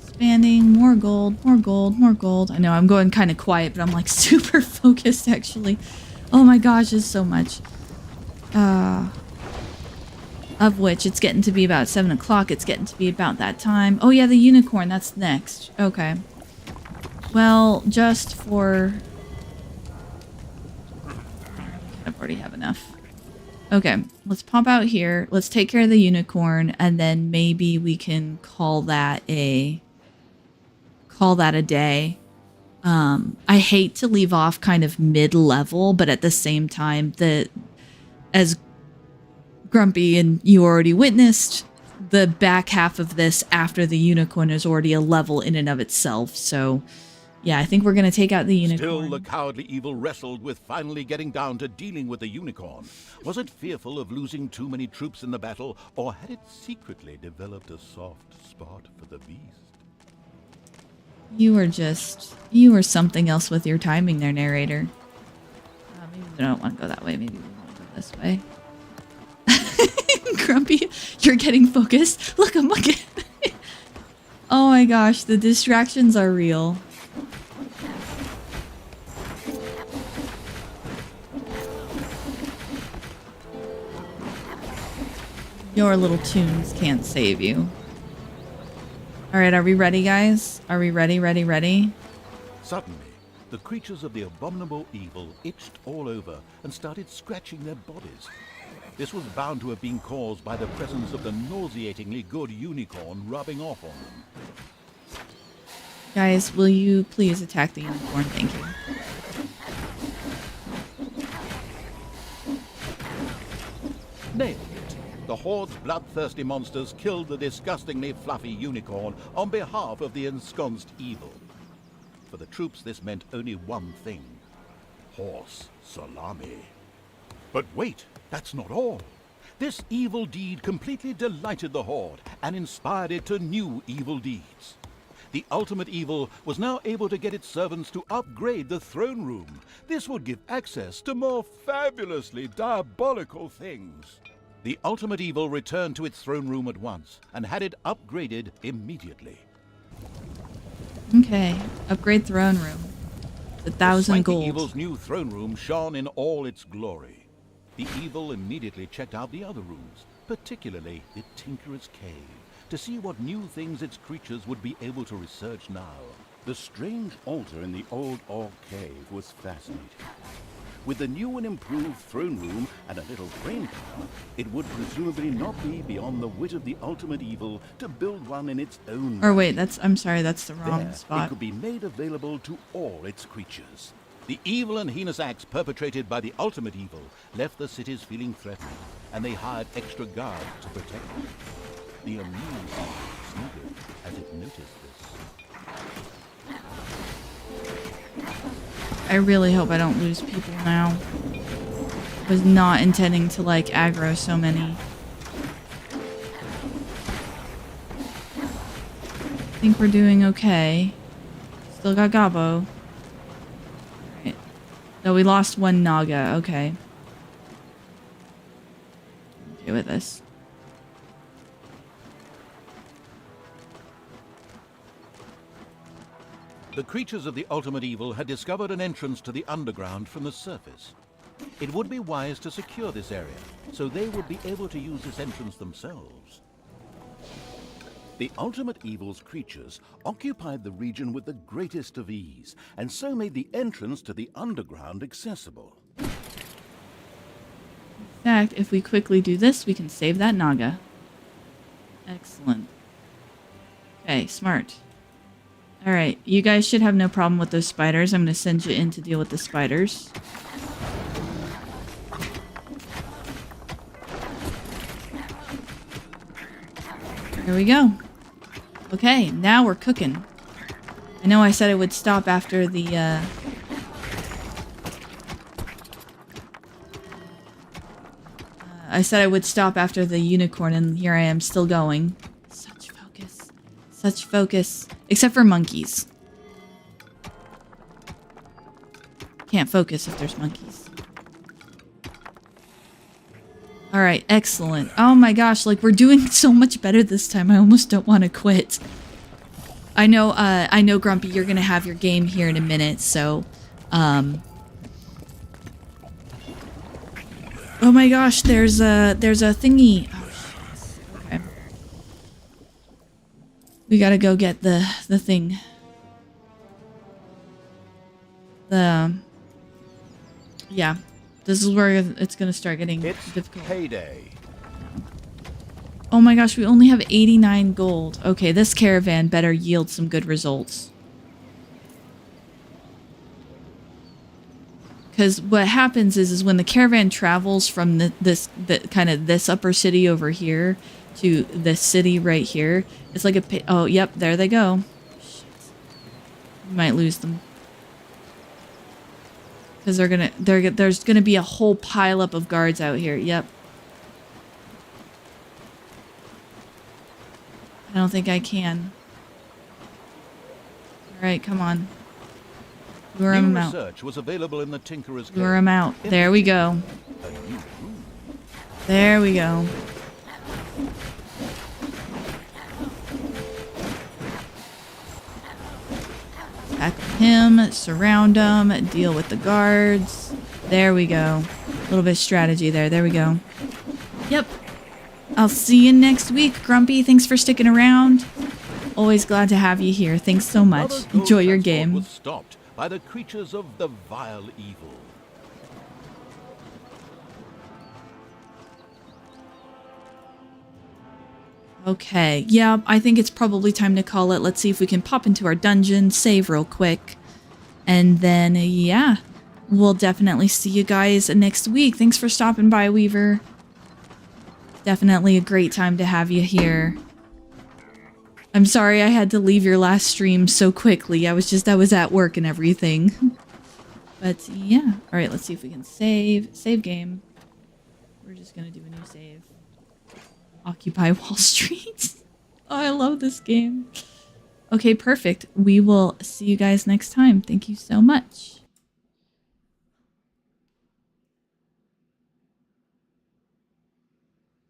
[SPEAKER 1] Expanding, more gold, more gold, more gold. I know I'm going kind of quiet, but I'm like super focused actually. Oh my gosh, there's so much. Of which it's getting to be about 7 o'clock. It's getting to be about that time. Oh yeah, the unicorn, that's next. Okay. Well, just for... I already have enough. Okay, let's pop out here. Let's take care of the unicorn, and then maybe we can call that a call that a day. I hate to leave off kind of mid-level, but at the same time, as Grumpy and you already witnessed, the back half of this after the unicorn is already a level in and of itself. So, yeah, I think we're going to take out the unicorn.
[SPEAKER 2] Still, the cowardly evil wrestled with finally getting down to dealing with the unicorn. Was it fearful of losing too many troops in the battle, or had it secretly developed a soft spot for the beast?
[SPEAKER 1] You were something else with your timing there, narrator. Maybe we don't want to go that way. Maybe we want to go this way. Grumpy, you're getting focused. Look, I'm looking. Oh my gosh, the distractions are real. Your little tunes can't save you. Alright, are we ready, guys? Are we ready, ready?
[SPEAKER 2] Suddenly, the creatures of the abominable evil itched all over and started scratching their bodies. This was bound to have been caused by the presence of the nauseatingly good unicorn rubbing off on them.
[SPEAKER 1] Guys, will you please attack the unicorn? Thank you.
[SPEAKER 2] Nailed it. The Horde's bloodthirsty monsters killed the disgustingly fluffy unicorn on behalf of the ensconced evil. For the troops, this meant only one thing: horse salami. But wait, that's not all. This evil deed completely delighted the Horde and inspired it to new evil deeds. The ultimate evil was now able to get its servants to upgrade the throne room. This would give access to more fabulously diabolical things. The ultimate evil returned to its throne room at once and had it upgraded immediately.
[SPEAKER 1] Okay, upgrade throne room. It's 1,000 gold.
[SPEAKER 2] The evil's new throne room shone in all its glory. The evil immediately checked out the other rooms, particularly the Tinkerer's Cave, to see what new things its creatures would be able to research now.
[SPEAKER 4] The strange altar in the old Orc cave was fascinating. With the new and improved throne room and a little brain power, it would presumably not be beyond the wit of the ultimate evil to build one in its own
[SPEAKER 1] Or
[SPEAKER 4] way.
[SPEAKER 1] wait, I'm sorry, that's the wrong
[SPEAKER 4] There,
[SPEAKER 1] spot.
[SPEAKER 4] it could be made available to all its creatures.
[SPEAKER 2] The evil and heinous acts perpetrated by the ultimate evil left the cities feeling threatened, and they hired extra guards to protect them. The amused sniggered as it noticed this.
[SPEAKER 1] I really hope I don't lose people now. Was not intending to, like, aggro so many. I think we're doing okay. Still got Gabo. Alright. No, we lost one Naga. Okay. Okay with this.
[SPEAKER 2] The creatures of the ultimate evil had discovered an entrance to the underground from the surface. It would be wise to secure this area, so they would be able to use this entrance themselves.
[SPEAKER 4] The ultimate evil's creatures occupied the region with the greatest of ease, and so made the entrance to the underground accessible.
[SPEAKER 1] In fact, if we quickly do this, we can save that Naga. Excellent. Okay, smart. Alright, you guys should have no problem with those spiders. I'm going to send you in to deal with the spiders. Here we go. Okay, now we're cooking. I know I said I would stop after the, I said I would stop after the unicorn, and here I am still going. Such focus. Such focus. Except for monkeys. Can't focus if there's monkeys. Alright, excellent. Oh my gosh, like, we're doing so much better this time. I almost don't want to quit. I know, Grumpy, you're gonna have your game here in a minute, so, oh my gosh, there's a thingy. Oh, shit. Okay. We gotta go get the thing. Yeah. This is where it's gonna start getting
[SPEAKER 2] It's
[SPEAKER 1] difficult.
[SPEAKER 2] payday.
[SPEAKER 1] Oh my gosh, we only have 89 gold. Okay, this caravan better yield some good results. Because what happens is when the caravan travels from this upper city over here to this city right here, it's like oh, yep, there they go. Shit. We might lose them. Because there's gonna be a whole pileup of guards out here. Yep. I don't think I can. All right, come on. Lure him out.
[SPEAKER 2] Research was available in the Tinkerer's
[SPEAKER 1] Lure him out. There we go. There we go. Tackle him, surround him, deal with the guards. There we go. A little bit of strategy there. There we go. Yep. I'll see you next week, Grumpy. Thanks for sticking around. Always glad to have you here. Thanks so much. Enjoy your game.
[SPEAKER 2] Was stopped by the creatures of the vile evil.
[SPEAKER 1] Okay, yeah, I think it's probably time to call it. Let's see if we can pop into our dungeon, save real quick. And then, yeah, we'll definitely see you guys next week. Thanks for stopping by, Weaver. Definitely a great time to have you here. I'm sorry I had to leave your last stream so quickly. I was at work and everything. But yeah. Alright, let's see if we can save. Save game. We're just gonna do a new save. Occupy Wall Street. Oh, I love this game. Okay, perfect. We will see you guys next time. Thank you so much.